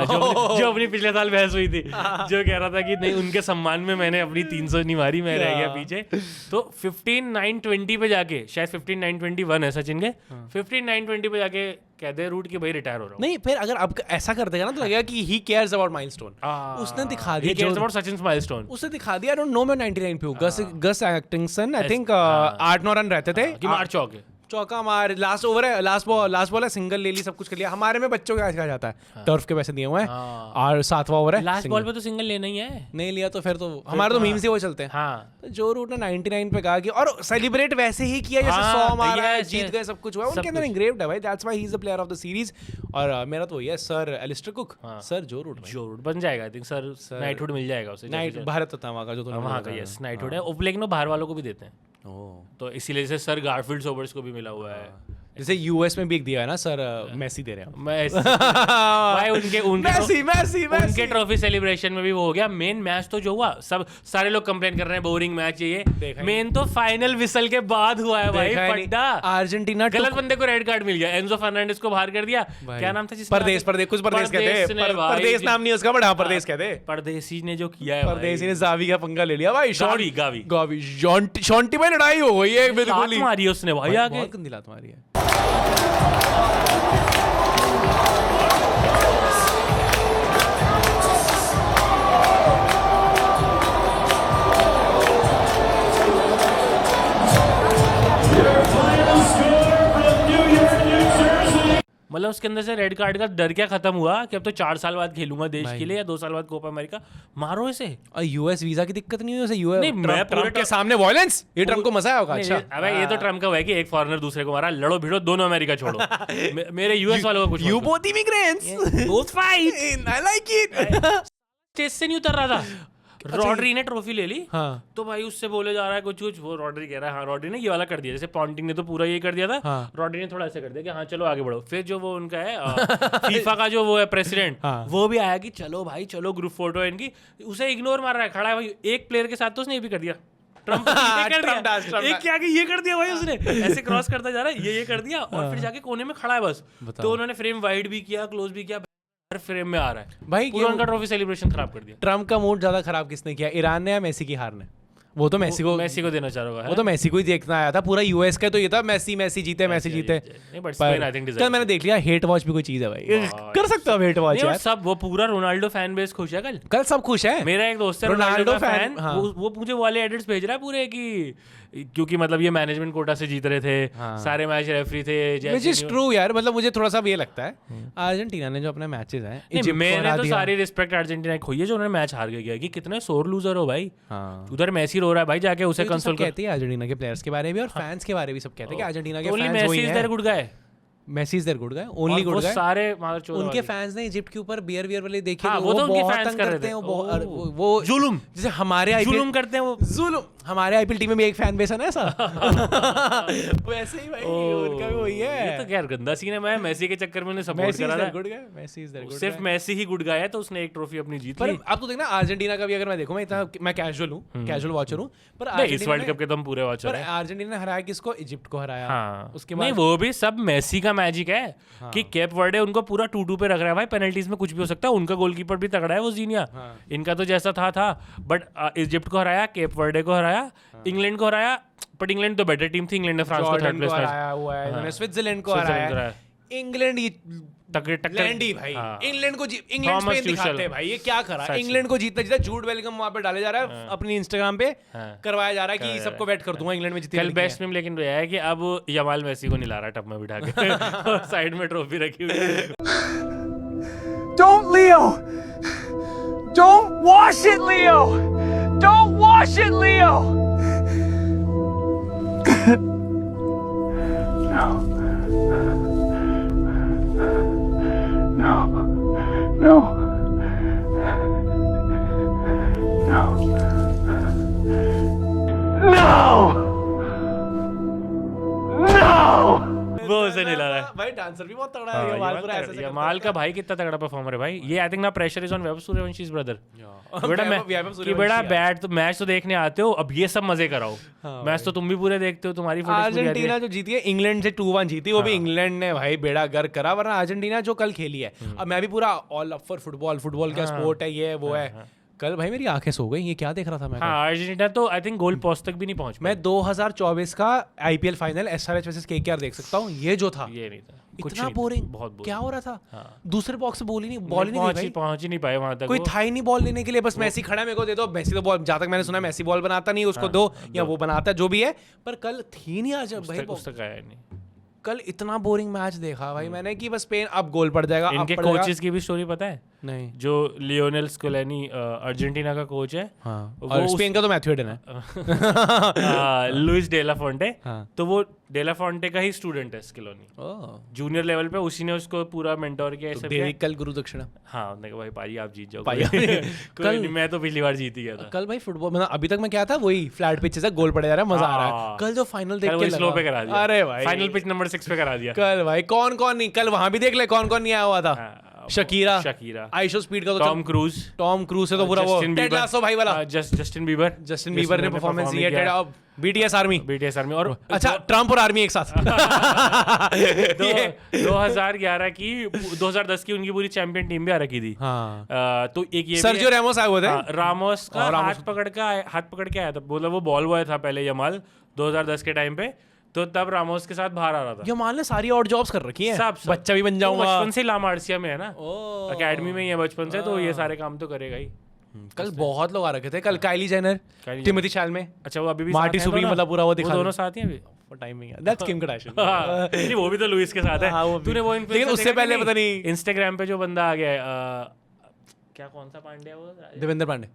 जो अपनी पिछले साल बहस हुई थी, जो कह रहा था कि नहीं उनके सम्मान में मैंने अपनी 300 नहीं मारी, मैं रह गया पीछे। तो 15,920 पे जाके, शायद 15,921 है सचिन के, 15,920 पे जाके कह दे रूट कि भाई रिटायर हो रहा हूँ। नहीं, फिर अगर अब ऐसा कर देगा ना तो लगेगा कि ही केयर्स अबाउट माइलस्टोन। उसने दिखा दिया, he cares about Sachin's milestone। उसने दिखा दिया। आई डोंट नो मैं 99 पे हूँ। गस एटिंगसन आई थिंक 8-9 रन रहते थे कि मार चौके, चौका मार, लास्ट ओवर है, लास्ट बॉल है, सिंगल ले ली, सब कुछ कर लिया। हमारे में बच्चों का कहा जाता है, टर्फ के पैसे दिए हुए हैं और 7वां ओवर है, लास्ट बॉल पे तो सिंगल लेना ही है, नहीं लिया तो फिर तो हमारे तो मीम्स ही वो चलते हैं। हाँ तो जो रूट ने 99 पे कहा कि, और सेलिब्रेट वैसे ही किया जैसे 100 मारा है, जीत गए, सब कुछ हुआ। उनके अंदर इंग्रेव्ड है भाई, that's why he is the player of the series. और मेरा तो वही है सर एलिस्टर कुक, सर जो रूट बन जाएगा। आई थिंक सर नाइटहुड मिल जाएगा उसे, नाइट भारत था वहाँ का जो तो वहाँ का, यस नाइटहुड है। लेकिन वो बाहर वालों को भी देते हैं, तो इसीलिए जैसे सर गारफील्ड सोबर्स को भी मिला हुआ है। जैसे यूएस में भी एक दिया है ना सर, मेसी दे रहे हैं भाई मेसी उनके ट्रॉफी सेलिब्रेशन में भी वो हो गया। मेन मैच तो जो हुआ, सब सारे लोग कंप्लेन कर रहे हैं बोरिंग मैच ये, मेन तो फाइनल विसल के बाद हुआ है भाई। पड्डा अर्जेंटीना गलत बंदे को रेड कार्ड मिल गया, एंजो फर्नांडिस को बाहर कर दिया। क्या नाम था जिसका? परदेश कुछ परदेश कहते हैं, परदेश नाम नहीं उसका, बड़ा परदेश कहते हैं। परदेसी ने जो किया है, परदेसी ने जावी का पंगा ले लिया भाई। गावी शॉन्टी में लड़ाई हो गई है, बिल्कुल ही मारी उसने भाई, आगे बहुत गंदी लात मारी है। मतलब उसके अंदर से रेड कार्ड का डर क्या खत्म हुआ कि अब तो 4 साल बाद खेलूंगा देश के लिए, या 2 साल बाद कोपा अमेरिका, मारो इसे। और यूएस वीजा की दिक्कत नहीं हुई उसे, यूएस नहीं, मैं ट्रम्प के सामने वायलेंस, ये ट्रम्प को मजा आया होगा। अच्छा अबे ये तो ट्रम्प का है कि एक फॉरेनर दूसरे को मारा, लड़ो भिड़ो दोनों अमेरिका छोड़ो। मेरे यूएस वालों का कुछ, you both immigrants both fight, I like it. Stage से नहीं उतर रहा था। रॉड्री ने ट्रॉफी ले ली, हाँ। तो भाई उससे बोले जा रहा है कुछ, वो रॉड्री कह रहा है हाँ रॉड्री ने ये वाला कर दिया, जैसे पॉन्टिंग ने तो पूरा ये कर दिया था, हाँ। रॉड्री ने थोड़ा ऐसे कर दिया कि हाँ चलो आगे बढ़ो। फिर जो वो उनका है फीफा का जो वो है प्रेसिडेंट, हाँ। वो भी आया कि चलो भाई चलो ग्रुप फोटो है इनकी, उसे इग्नोर मार रहा है, खड़ा है भाई एक प्लेयर के साथ, तो उसने ये भी कर दिया, ट्रम्प एक क्या ये कर दिया भाई उसने, ऐसे क्रॉस करता जा रहा है, ये कर दिया, और फिर जाके कोने में खड़ा है बस। तो उन्होंने फ्रेम वाइड भी किया, क्लोज भी किया, हर फ्रेम में आ रहा है भाई। पूरा उनका ट्रॉफी सेलिब्रेशन खराब कर दिया। ट्रम्प का मूड ज्यादा खराब किसने किया, ईरान ने या मेसी की हार ने? वो तो मेसी को देना चाह रहा है, वो तो मेसी को ही देखना आया था। पूरा यूएस का तो ये था मेसी जीते। कल मैंने देख लिया, हेट वॉच भी कोई चीज है भाई, कर सकते हो हेट वॉच यार। सब वो पूरा रोनाल्डो फैन बेस खुश है, कल सब खुश है। मेरा एक दोस्त है रोनाल्डो फैन, वो मुझे वाले एडिट्स भेज रहा है पूरे कि क्योंकि मतलब ये मैनेजमेंट कोटा से जीत रहे थे, सारे मैच रेफरी थे, व्हिच इज ट्रू यार। मतलब मुझे थोड़ा सा ये लगता है, अर्जेंटीना ने जो अपने मैचेस हैं, मैंने तो सारी रिस्पेक्ट अर्जेंटीना की खोई है जो उन्होंने मैच हार गया कि कितने सोर लूजर हो भाई। उधर मेसी रो रहा है भाई, जाके उसे कंसोल कहते हैं अर्जेंटीना के प्लेयर्स के बारे में और फैंस के बारे में सब कहते हैं कि अर्जेंटीना के फैंस वही हैं, good guy Messi is there good guy, only good guy. सारे उनके फैंस ने इजिप्ट के ऊपर बियर वाले देखे, वो तो उनके फैंस करते हैं, वो जुल्म, जैसे हमारे जुल्म करते हैं, वो जुल्म हमारे आईपीएल टीम में भी एक फैन बेस है ना ऐसा। वैसे ही भाई उनका भी वही है। ये तो खैर गंदा सीन है, मैं मेसी के चक्कर में उन्हें सपोर्ट करा था। Good guy, Messi is there good, सिर्फ मेसी ही गुड गाय है, तो उसने एक ट्रॉफी अपनी जीत ली। अब तो देखना अर्जेंटीना का भी, अगर मैं देखूं, मैं इतना मैं कैजुअल हूं, कैजुअल वॉचर हूं, पर इस वर्ल्ड कप के तो हम पूरे वॉचर हैं। अर्जेंटीना ने हराया किसको? इजिप्ट को हराया। उसके बाद नहीं, वो भी सब मेसी का मैजिक है कि कैप वर्डे उनको पूरा 2-2 पे रख रहा है भाई, पेनल्टीज में कुछ भी हो सकता है। उनका गोलकीपर भी तगड़ा है, वो जीनिया, इनका तो जैसा था। बट इजिप्ट को हराया, कैप वर्डे को हराया, इंग्लैंड को हराया, बट इंग्लैंड तो बेटर टीम थी, इंग्लैंड ने फ्रांस को 3rd प्लेस में हराया हुआ है, इन्होंने स्विट्जरलैंड को हराया। इंग्लैंड टक्कर भाई, इंग्लैंड को इंग्लैंड स्पेन दिखाते हैं भाई, ये क्या करा इंग्लैंड को जीतना जूड वेलिंगम वहां पे डाले जा रहा है, अपनी इंस्टाग्राम पे करवाया जा रहा है कि सबको बैट कर दूंगा इंग्लैंड में जीते। कल बेस्ट में लेकिन है कि अब यमाल मेसी को नहीं ला रहा टप में बिठा के, साइड में ट्रॉफी रखी हुई है। Don't Leo! Don't wash it, Leo! Don't wash it, Leo! No. No. No. No. No! No! भाई डांसर भी बहुत तगड़ा है, यमाल पूरा ऐसे यमाल का भाई कितना तगड़ा परफॉर्मर है भाई। ये आई थिंक ना pressure is on Vaibhav Suryavanshi's brother. बेटा बैट तो मैच तो देखने आते हो, अब ये सब मजे कराओ। मैच तो तुम भी पूरे देखते हो, तुम्हारी अर्जेंटीना जो जीती है इंग्लैंड से 2-1 जीती, वो भी इंग्लैंड ने भाई बेड़ा गर्क करा, वरना अर्जेंटीना जो कल खेली है। अब मैं भी पूरा ऑल अप फॉर फुटबॉल क्या स्पोर्ट है ये वो है। कल भाई मेरी आंखें सो गई, ये क्या देख रहा था मैं। हाँ, अर्जेंटीना तो आई थिंक गोल पोस्ट तक भी नहीं पहुंच। मैं 2024 का IPL final SRH versus KKR देख सकता हूँ, ये जो था ये नहीं था, इतना बोरिंग, बहुत क्या हो रहा था। दूसरे बॉक्स से बॉल ही नहीं पहुंच ही नहीं पाए वहां तक। कोई था ही नहीं बॉल लेने के लिए, बस मैसी खड़ा, मेरे को दे दो। मैसी तो बॉल, जहां तक मैंने सुना मैसी बॉल बनाता नहीं, उसको दो या वो बनाता जो भी है, पर कल थी नहीं आज भाई। कल इतना बोरिंग मैच देखा भाई मैंने कि बस स्पेन अब गोल पड़ जाएगा। इनके कोचेस की भी स्टोरी पता है? नहीं। जो लियोनेल स्कोलेनी अर्जेंटीना का कोच है, और स्पेन का तो मैथ्यू हेडन है, लुइस डेला फोंटे, हाँ। तो वो डेला फोंटे का ही स्टूडेंट है स्कोलेनी, जूनियर लेवल पे। उसी ने उसको पूरा मेंटोर किया ऐसे देवी कल गुरु दक्षिणा। हाँ, उन्होंने कहा भाई पाजी आप जीत जाओ। कल मैं तो पिछली बार जीत ही गया था। कल भाई फुटबॉल मतलब अभी तक मैं क्या था, वही फ्लैट पिच से गोल पड़े जा रहा है, मजा आ रहा है। कल जो फाइनल देख के स्लो पे करा दिया। अरे भाई फाइनल पिच नंबर 6 पे करा दिया कल भाई। कौन कौन नहीं, कल वहां भी देख ले कौन कौन नहीं आया हुआ था। शकीरा, आइशो स्पीड का तो टॉम क्रूज से तो पूरा वो टेड लासो भाई वाला, जस्टिन बीबर ने परफॉर्मेंस दी है। बीटीएस आर्मी और अच्छा ट्रम्प और आर्मी एक साथ। 2011 की 2010 की उनकी पूरी चैंपियन टीम भी आ रखी थी। तो एक ये सर्जियो रामोस आए हुए थे, रामोस का हाथ पकड़ के आया था, बोला वो बॉल बॉय था पहले यमाल 2010 के टाइम पे, तो तब रामोस के साथ बाहर आ रहा था। यमाल ने सारी और जॉब्स कर रखी हैं, सब बच्चा भी बन जाऊंगा। बचपन से ला मार्सिया में है ना, एकेडमी में ही है बचपन से, तो ये सारे काम तो करेगा ही। कल बहुत लोग आ रखे थे, कल काइली जेनर, टिमोथी शैलमे, अच्छा वो अभी भी मार्टी सुपरी, मतलब पूरा वो दिखा, दोनों साथ ही अभी टाइमिंग है। That's Kim Kardashian. नहीं वो भी तो लुइस के साथ है। तूने वो लेकिन उससे पहले पता नहीं इंस्टाग्राम पे जो बंदा आ गया है, क्या कौन सा पांडे है वो? देवेंद्र पांडे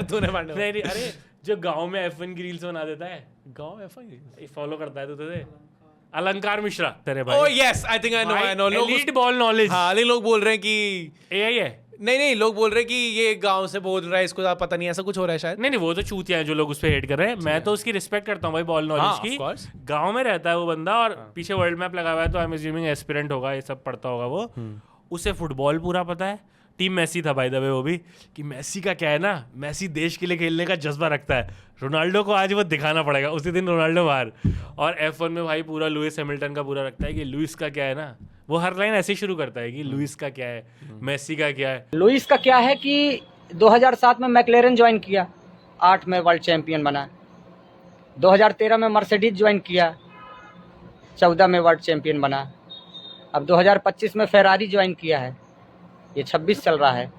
तूने पांडे नहीं, अरे जो गांव में F1 की रील्स बना देता है, गांव F1 फॉलो करता है तुझे, अलंकार मिश्रा तेरे भाई। Oh yes, I think I know elite ball knowledge. हां, लोग बोल रहे हैं कि एआई है। नहीं, लोग बोल रहे हैं कि ये गांव से बोल रहा है, इसको पता नहीं, ऐसा कुछ हो रहा है शायद। नहीं, वो तो चूतिया है जो लोग उस पे हेट कर रहे हैं। मैं तो उसकी रिस्पेक्ट करता हूँ भाई, बॉल नॉलेज की। गांव में रहता है वो बंदा, और पीछे वर्ल्ड मैप लगा हुआ है, तो आई एम अज्यूमिंग एस्पिरेंट होगा, ये सब पढ़ता होगा वो। उसे फुटबॉल पूरा पता है। टीम मेसी था बाय द वे वो भी, कि मेसी का क्या है ना, मेसी देश के लिए खेलने का जज्बा रखता है। रोनाल्डो को आज वो दिखाना पड़ेगा, उसी दिन रोनाल्डो बाहर। और F1 में भाई पूरा लुइस हैमिल्टन का पूरा रखता है कि लुइस का क्या है ना, वो हर लाइन ऐसे ही शुरू करता है कि लुइस का क्या है, मेसी का क्या है। लुइस का क्या है कि 2007 में मैक्लेरन ज्वाइन किया, 8 में वर्ल्ड चैंपियन बना। 2013 में मर्सिडीज ज्वाइन किया, 14 में वर्ल्ड चैंपियन बना। अब 2025 में फेरारी ज्वाइन किया है, ये 26 चल रहा है।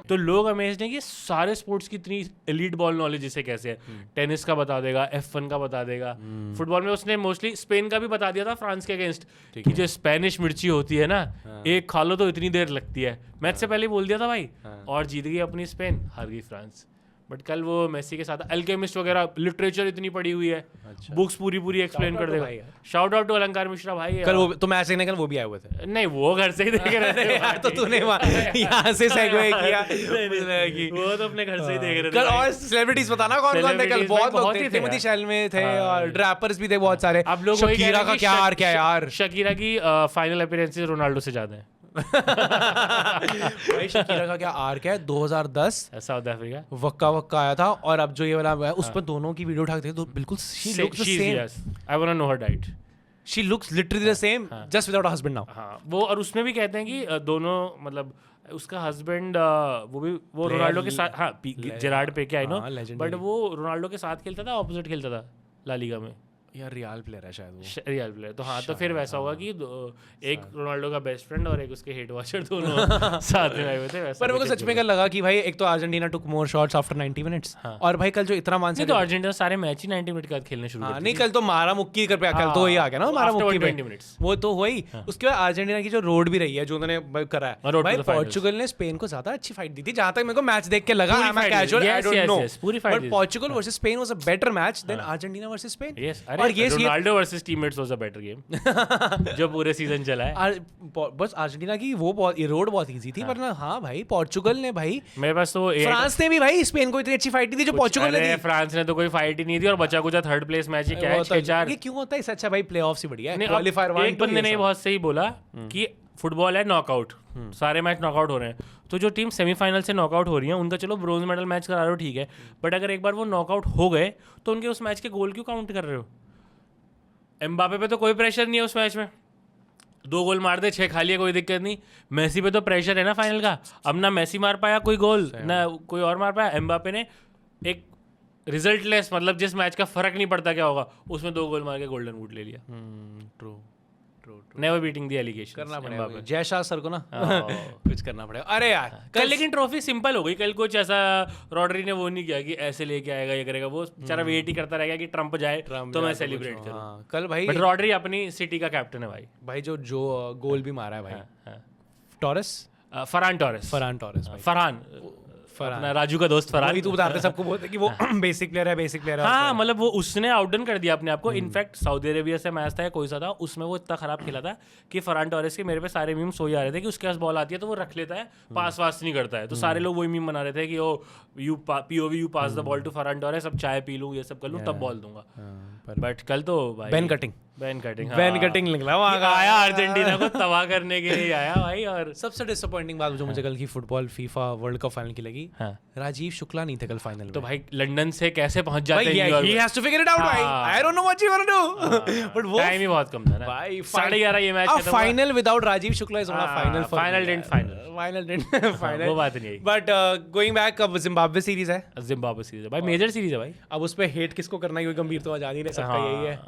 तो लोग अमेज्ड हैं कि सारे स्पोर्ट्स की इतनी एलीट बॉल नॉलेज इसे कैसे है। टेनिस का बता देगा, F1 का बता देगा, फुटबॉल में उसने मोस्टली स्पेन का भी बता दिया था फ्रांस के अगेंस्ट, कि जो स्पेनिश मिर्ची होती है ना, एक खा लो तो इतनी देर लगती है। मैच से पहले बोल दिया था भाई, और जीत गई अपनी स्पेन, हार गई फ्रांस। बट कल वो मेसी के साथ अल्केमिस्ट वगैरह, लिटरेचर इतनी पड़ी हुई है, बुक्स पूरी एक्सप्लेन कर देगा। शाउट आउट टू अलंकार मिश्रा भाई। कल वो तो मैच देखने कल वो भी आए हुए थे। नहीं, वो घर से ही देख रहे थे यार, तो तूने यहाँ से सेगवे किया। वो तो अपने घर से ही देख रहे थे। कल और सेलिब्रिटीज बताना कौन थे कल? बहुत लोग थे, टिमोथी शैलमे थे और ड्रैपर्स भी थे बहुत सारे। अब लोग शकीरा का क्या आर्क है यार, शकीरा की फाइनल अपीयरेंसेस रोनाल्डो से ज्यादा है। भाई शकीरा का क्या आर्क है, 2010 साउथ अफ्रीका वक्का आया था, और अब जो ये वाला है उस पर दोनों की वीडियो उठाते थे तो बिल्कुल she looks the same. I want to know her diet. She looks literally the same, just without a husband now. हां, वो और उसमें भी कहते हैं कि दोनों मतलब उसका हस्बैंड वो रोनाल्डो के साथ, हाँ जेरार्ड पे क्या आई नो, बट वो रोनाल्डो के साथ खेलता था, ऑपोजिट खेलता था ला लीगा में। यार रियल प्लेयर है शायद वो, रियल प्लेयर तो हाँ, तो फिर वैसा होगा कि एक रोनाल्डो का बेस्ट फ्रेंड और एक उसके हेट वॉचर दोनों साथ में आए हुए थे। पर मेरे को सच में कल लगा कि भाई एक तो अर्जेंटीना टुक मोर शॉट्स आफ्टर 90 मिनट्स, और भाई कल जो इतना मानसिक, तो अर्जेंटीना सारे मैच ही 90 मिनट के बाद खेलने शुरू नहीं, कल तो मारा मुक्की कर पे, कल तो वही आ गया ना मारा मुक्की 20 मिनट्स, वो तो हुई। उसके बाद अर्जेंटीना की जो रोड भी रही है जो उन्होंने करा है, भाई पोर्चुगल ने स्पेन को ज्यादा अच्छी फाइट दी थी, जहां तक मेरे को मैच देख के लगा। I am casual, I don't know, but Portugal versus Spain was a better match than Argentina versus Spain. और ये Ronaldo versus teammates was a better game जो पूरे सीजन चला है। बस अर्जेंटीना की वो ये रोड बहुत इजी थी, वरना हाँ भाई पोर्चुगल ने भाई, मेरे पास तो फ्रांस ने भी भाई स्पेन को इतनी अच्छी फाइट दी जो पोर्चुगल ने दी। फ्रांस ने तो कोई फाइट ही नहीं दी और बचा कुचा थर्ड प्लेस मैच ही क्या है 6-4। ये क्यों होता है इससे अच्छा भाई प्लेऑफ से बढ़िया है नहीं, क्वालीफायर 1 एक बंदे ने बहुत सही बोला कि फुटबॉल है नॉकआउट, सारे मैच नॉकआउट हो रहे हैं, तो जो टीम सेमीफाइनल से नॉकआउट हो रही है उनका चलो ब्रोंज मेडल मैच करा रहे हो ठीक है, बट अगर एक बार वो नॉकआउट हो गए तो उनके उस मैच के गोल क्यों काउंट कर रहे हो? एम्बापे पे तो कोई प्रेशर नहीं है उस मैच में, 2 गोल मार दे 6 खा लिया कोई दिक्कत नहीं। मेसी पे तो प्रेशर है ना फाइनल का, अब ना मेसी मार पाया कोई गोल ना कोई और मार पाया, एम्बापे ने एक रिजल्टलेस मतलब जिस मैच का फर्क नहीं पड़ता क्या होगा उसमें 2 गोल मार के गोल्डन बूट ले लिया। True never beating the allegation करना पड़ेगा जय शाह सर को ना कुछ करना पड़ेगा। अरे यार कल लेकिन ट्रॉफी सिंपल हो गई, कल कुछ ऐसा रॉड्री ने वो नहीं किया कि ऐसे लेके आएगा ये करेगा, वो बेचारा वेट ही करता रहेगा कि ट्रम्प जाए तो मैं सेलिब्रेट करूं। कल भाई बट रॉड्री अपनी सिटी का कैप्टन है भाई, भाई जो गोल भी मारा है भाई टॉरेस फरहान टॉरेस फरहान अपना राजू का दोस्त फरहान, वही तू बताते सबको बोलते कि वो बेसिक प्लेयर है। हाँ मतलब वो उसने आउटडन कर दिया अपने आप को। इनफैक्ट सऊदी अरेबिया से मैच था कोई सा था, उसमें वो इतना खराब खेला था कि फरहान टॉरेस के मेरे पे सारे मीम सो जा रहे थे कि उसके पास बॉल आती है तो वो रख लेता है, पास वास नहीं करता है, तो सारे लोग वही मीम बना रहे थे कि oh you POV you pass the ball to Farhan Torres, अब चाय पी लूँ ये सब कर लूँ तब बॉल दूंगा। बट कल तो भाई बैन कटिंग निकला वहाँ का, आया अर्जेंटीना को तबाह करने के लिए आया भाई। और सबसे डिसअपॉइंटिंग बात जो मुझे कल की football FIFA world cup final की लगी, राजीव शुक्ला नहीं थे कल फाइनल में। तो भाई लंदन से कैसे पहुंच जाते हैं? he has to figure it out भाई, I don't know what you want to do, but वो टाइम ही बहुत कम था ना भाई, 11:30 ये मैच खत्म हुआ। Final without Rajiv Shukla is not final, final वो बात नहीं है। बट गोइंग बैक, अब जिम्बाब्वे सीरीज है, भाई मेजर सीरीज है भाई, अब उस पे हेट किसको करना है, क्योंकि गंभीर तो जा नहीं सकता, यही है।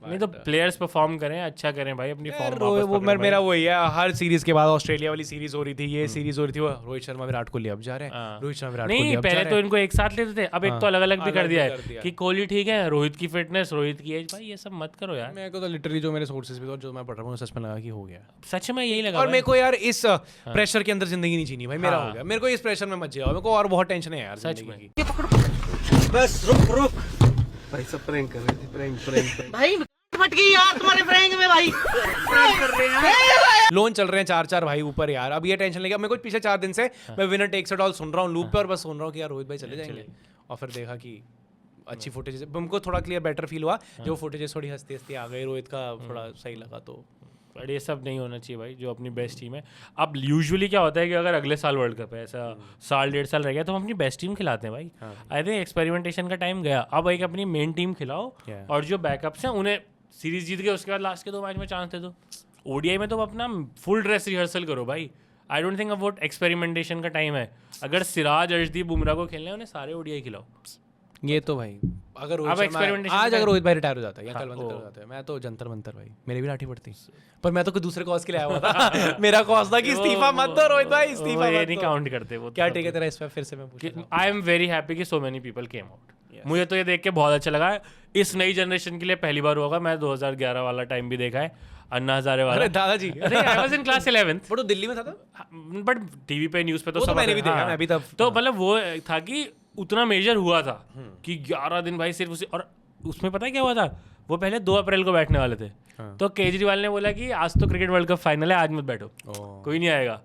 नहीं तो प्लेयर्स परफॉर्म करें, अच्छा करें भाई, अपनी फॉर्म वो मेरा वही है, हर सीरीज के बाद ऑस्ट्रेलिया वाली सीरीज हो रही थी, ये सीरीज हो रही थी, वो रोहित शर्मा विराट कोहली अब जा रहे हैं, रोहित शर्मा विराट कोहली नहीं पहले तो इनको एक साथ लेते थे, अब एक तो अलग अलग भी कर दिया है कि कोहली ठीक है, रोहित की फिटनेस, रोहित की एज, भाई ये सब मत करो यार। मेरे को तो लिटरली जो मेरे सोर्सेज भी जो मैं पढ़ रहा हूँ सच में लगा कि हो गया, सच में यही लगा। और मेरे को यार इस प्रेशर के अंदर जिंदगी नहीं जीनी भाई, मेरा हो गया, मेरे को इस प्रेशर में मत जियो, मेरे को और बहुत टेंशन है यार सच में। बस रुक भाई, सब प्रैंक कर रहे थे, प्रैंक भाई मट गई यार तुम्हारे प्रैंक में भाई, प्रैंक कर रहे हैं, लोन चल रहे हैं 4 भाई ऊपर यार, अब ये टेंशन लेके मेरे को पिछले 4 दिन से मैं विनर टेक्स इट ऑल सुन रहा हूँ लूप पे, और बस सुन रहा हूँ कि यार रोहित भाई चले जाएंगे, और फिर देखा कि अच्छी फुटेज, हमको थोड़ा क्लियर बेटर फील हुआ, जो फुटेज थोड़ी हंसती हंसती आ गई, रोहित का थोड़ा सही लगा। तो बट ये सब नहीं होना चाहिए भाई, जो अपनी बेस्ट टीम है। अब यूजुअली क्या होता है कि अगर अगले साल वर्ल्ड कप है, ऐसा साल 1.5 साल रह गया, तो हम अपनी बेस्ट टीम खिलाते हैं भाई। आई थिंक एक्सपेरिमेंटेशन का टाइम गया, अब एक अपनी मेन टीम खिलाओ, और जो बैकअप्स हैं उन्हें सीरीज जीत गए उसके बाद लास्ट के 2 मैच में चांस दे दो। ओडीआई में तो अपना फुल ड्रेस रिहर्सल करो भाई, आई डोंट थिंक अब वो एक्सपेरिमेंटेशन का टाइम है। अगर सिराज, अर्शदीप, बुमराह को खेलना है उन्हें सारे ओडीआई खिलाओ। ये तो भाई अगर आज अगर रोहित भाई रिटायर हो जाता है या कल हो जाता है, मैं तो जंतर मंतर भाई, मेरी भी लाठी पड़ती, पर मैं तो कोई दूसरे कॉज के लिए आया हुआ था मेरा कॉज था कि इस्तीफा मत दो रोहित भाई, इस्तीफा ये नहीं काउंट करते वो। क्या ठीक है तेरा इस पे फिर से मैं पूछूं, आई एम वेरी हैप्पी कि so many people came out. मुझे तो ये देख के बहुत अच्छा लगा, इस नई जनरेशन के लिए पहली बार होगा। मैं 2011 वाला टाइम भी देखा है, अन्ना हजारे वाला। अरे दादाजी, अरे I was in class 11th, but वो दिल्ली में था, बट टीवी पे न्यूज़ पे तो सब मैंने भी देखा, मैं भी तब, तो मतलब वो था कि उतना मेजर हुआ था कि 11 दिन भाई सिर्फ उसी, और उसमें पता है क्या हुआ था, वो पहले 2 अप्रैल को बैठने वाले थे, तो केजरीवाल ने बोला कि आज तो क्रिकेट वर्ल्ड कप फाइनल है, आज मत बैठो, कोई नहीं आएगा।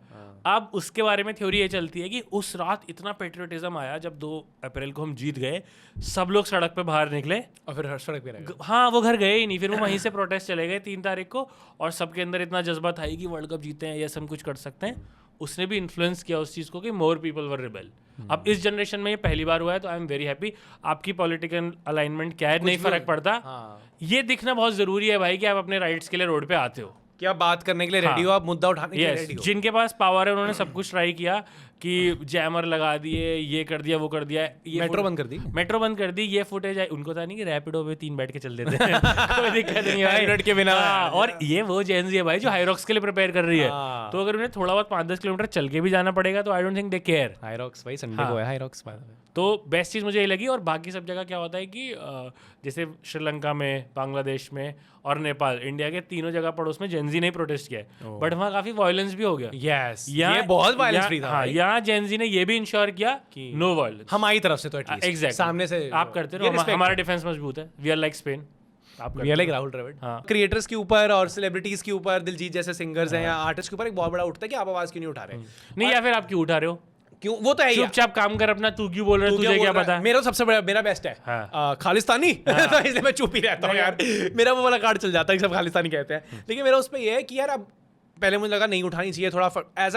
अब उसके बारे में थ्योरी ये चलती है कि उस रात इतना पेट्रियोटिज्म आया जब 2 अप्रैल को हम जीत गए, सब लोग सड़क पे बाहर निकले, और फिर हर सड़क पे रह गए। हाँ वो घर गए ही नहीं, फिर वो वहीं से प्रोटेस्ट चले गए 3 तारीख को, और सबके अंदर इतना जज्बा था कि वर्ल्ड कप जीते हैं, ये सब कुछ कर सकते हैं। उसने भी इन्फ्लुएंस किया उस चीज़ को कि मोर पीपल वर रिबेल। अब इस जनरेशन में ये पहली बार हुआ है, तो आई एम वेरी हैप्पी। आपकी पॉलिटिकल अलाइनमेंट क्या है नहीं फर्क पड़ता, ये दिखना बहुत ज़रूरी है भाई कि आप अपने राइट्स के लिए रोड पे आते हो, कि आप बात करने के लिए रेडी हो, आप मुद्दा उठाने के लिए रेडी हो। जिनके पास पावर है उन्होंने सब कुछ ट्राई किया कि जैमर लगा दिए, ये कर दिया, वो कर दिया, ये मेट्रो बंद कर दी, ये फुटेज है। उनको था नहीं कि रैपिडो पे 3 बैठ के चल देते हैं कोई दिक्कत नहीं है मिनट के बिना। और ये वो जेनजी है भाई जो हाईरॉक्स के लिए प्रिपेयर कर रही है, तो अगर उन्हें थोड़ा बहुत 5-10 किलोमीटर चल के भी जाना पड़ेगा तो I don't think they care. Hyrox भाई संडे को है हाईरॉक्स, तो बेस्ट चीज़ मुझे ये लगी। और बाकी सब जगह क्या होता है कि जैसे श्रीलंका में, बांग्लादेश में और नेपाल, इंडिया के तीनों जगह पड़ोस में जेनजी ने प्रोटेस्ट किया है, बट वहाँ काफी वायलेंस भी हो गया। यस, ये बहुत वायलेंस फ्री था। यहाँ जेनजी ने ये भी इंश्योर किया कि नो वायलेंस हमारी तरफ से, तो एटलीस्ट एग्जैक्ट सामने से आप करते रहो, हमारा डिफेंस मजबूत है, वी आर लाइक स्पेन। आप we are like Rahul Dravid. Creators के ऊपर और सेलिब्रिटीज के ऊपर, दिलजीत जैसे सिंगर्स हैं या आर्टिस्ट के ऊपर एक बहुत बड़ा उठता है कि आप आवाज क्यों नहीं उठा रहे। नहीं, या फिर आप क्यों उठा रहे हो? क्यों, वो तो है ही। चुपचाप काम कर अपना, तू क्यों बोल रहा है, तुझे क्या पता? मेरा तो सबसे बड़ा, मेरा बेस्ट है खालिस्तानी, तो इसलिए मैं चुप ही रहता हूँ यार। मेरा वो वाला कार्ड चल जाता है, सब खालिस्तानी कहते हैं। लेकिन मेरा उस पर यह है कि यार अब पहले मुझे लगा नहीं उठानी चाहिए थोड़ा, एज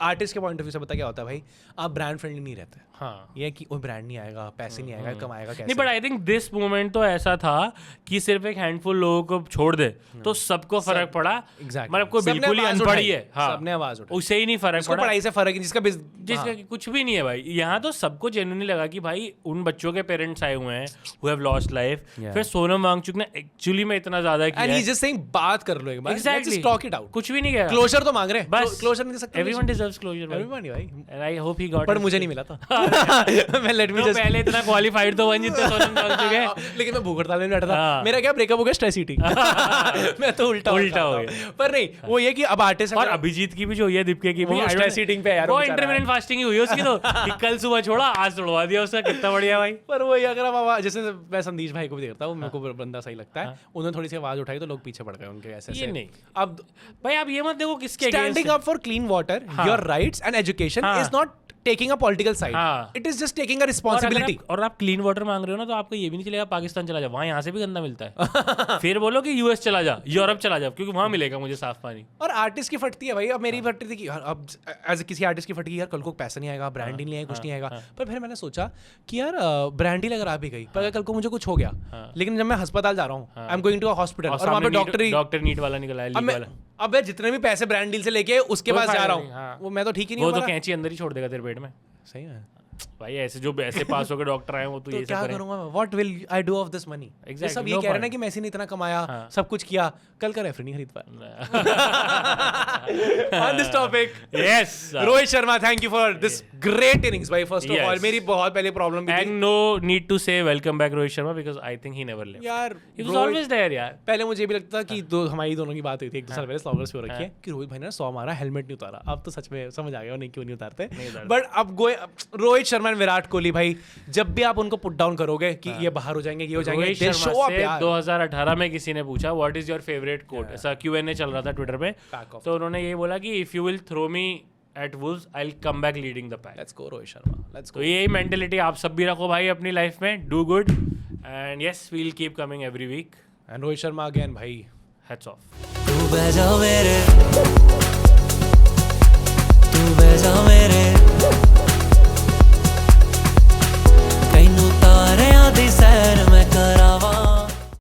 आर्टिस्ट के पॉइंट ऑफ व्यू से पता क्या होता है भाई, आप ब्रांड फ्रेंडली नहीं रहते। हाँ, ये कि कोई ब्रांड नहीं आएगा, पैसे नहीं आएगा, कमाएगा कैसे? नहीं, but I think this moment तो ऐसा था कि सिर्फ एक हैंडफुल लोगों को छोड़ दे तो सबको फर्क पड़ा। मतलब कोई बिल्कुल ही अनपढ़ ही है, हाँ, सबने आवाज उठाई, उसे ही नहीं फर्क पड़ा। पढ़ाई से फर्क है, जिसका कुछ भी नहीं है भाई। यहाँ तो सबको जेन्युइनली लगा कि भाई उन बच्चों के पेरेंट्स आए हुए हैं who have lost life। फिर सोनम वांगचुक ने एक्चुअली में इतना ज्यादा किया है। And he's just saying बात कर लो एक बार, Exactly. let's talk it out। कुछ भी नहीं किया, क्लोजर तो मांग रहे हैं, बस क्लोजर नहीं दे सकते। everyone deserves closure भाई। Everyone भाई, And I hope he got पर it। मुझे नहीं मिला था। मैं लेट मी तो जस्ट, पहले इतना क्वालिफाइड तो बन जितने सोनम वांगचुक है। लेकिन मैं भूख हड़ताल में बैठा था। हाँ। मेरा क्या ब्रेकअप हो गया, स्ट्रेस ईटिंग। मैं तो उल्टा हो था। गया। पर नहीं, वो ये कि अब आर्टिस्ट और अभिजीत की भी जो हुई है, दीपिका की भी, वो I don't stress know, eating पे यार, वो वो बेचारा। इंटरमिटेंट फास्टिंग ही हुई है उसकी तो, कि कल सुबह छोड़ा, आज तोड़वा दिया उसका, कितना बढ़िया भाई। पर वो ये अगर आप आवाज, जैसे मैं संदीश भाई को भी देखता हूँ, मेरे को बंदा सही लगता है, उन्होंने थोड़ी सी आवाज उठाई तो लोग पीछे पड़ गए उनके, ऐसे ये नहीं। अब भाई आप ये मत देखो किसके standing up for clean water, your rights and education is not taking a political side, हाँ। It is just taking a responsibility. और आप क्लीन वाटर मांग रहे हो ना, तो आपको ये भी नहीं चलेगा पाकिस्तान चला जा, वहाँ यहाँ से भी गंदा मिलता है। फिर बोलो कि यूएस चला जा, यूरोप चला जा, क्योंकि वहाँ मिलेगा मुझे साफ पानी। और आर्टिस्ट की फटती है भाई, अब मेरी फटती थी कि यार अब एज किसी आर्टिस्ट की फटती यार, कल को पैसा नहीं आएगा, ब्रांड ही नहीं आएगा, कुछ नहीं आएगा। पर फिर मैंने सोचा कि यार ब्रांड ही अगर आ भी गई, पर अगर कल को मुझे कुछ हो गया, लेकिन जब मैं अस्पताल जा रहा हूँ, I am going to a hospital, और वहाँ पे डॉक्टर नीट वाला निकला है, अब मैं जितने भी पैसे ब्रांड डील से लेके उसके पास जा रहा हूँ, वो मैं तो ठीक ही नहीं वो हो तो कैंची अंदर ही छोड़ देगा तेरे पेट में। सही है भाई, ऐसे जो ऐसे पास होकर डॉक्टर आए वो तो ये क्या करूंगा मैं, what will I do of this money? Exactly, सब ये no कह रहे हैं ना point। कि मैसी ने इतना कमाया, सब कुछ किया, कल का रेफरी नहीं खरीद पाया। On this topic, yes, Rohit Sharma, thank you for this great innings भाई। फर्स्ट ऑफ ऑल मेरी बहुत पहले प्रॉब्लम भी एंड थी, नो नीड टू से welcome back Rohit Sharma, because I think he never left यार ही वाज ऑलवेज देयर यार। पहले मुझे भी लगता था कि हमारी दोनों की बात हुई थी एक दो साल पहले, स्लॉगर्स पे हो रखी है कि रोहित भाई ने 100 मारा, हेलमेट नहीं उतारा। अब तो सच में समझ आ गया नहीं क्यों नहीं उतारते। बट अब रोहित शर्मा एंड विराट कोहली भाई, जब भी आप उनको पुट डाउन करोगे कि ये बाहर हो जाएंगे, ये हो जाएंगे, Rohit they'll Sharma show up से यार। 2018 में किसी ने पूछा what is your favourite coat, ऐसा Q&A चल रहा था ट्विटर पे, तो उन्होंने ये बोला कि if you will throw me at wolves I will come back leading the pack. Let's go Rohit Sharma, let's तो यही मेंटालिटी आप सब भी रखो भाई अपनी लाइफ में, do good and yes we will keep coming every week. And Rohit Sharma again भाई, हैट्स ऑफ। तू बजा मेरे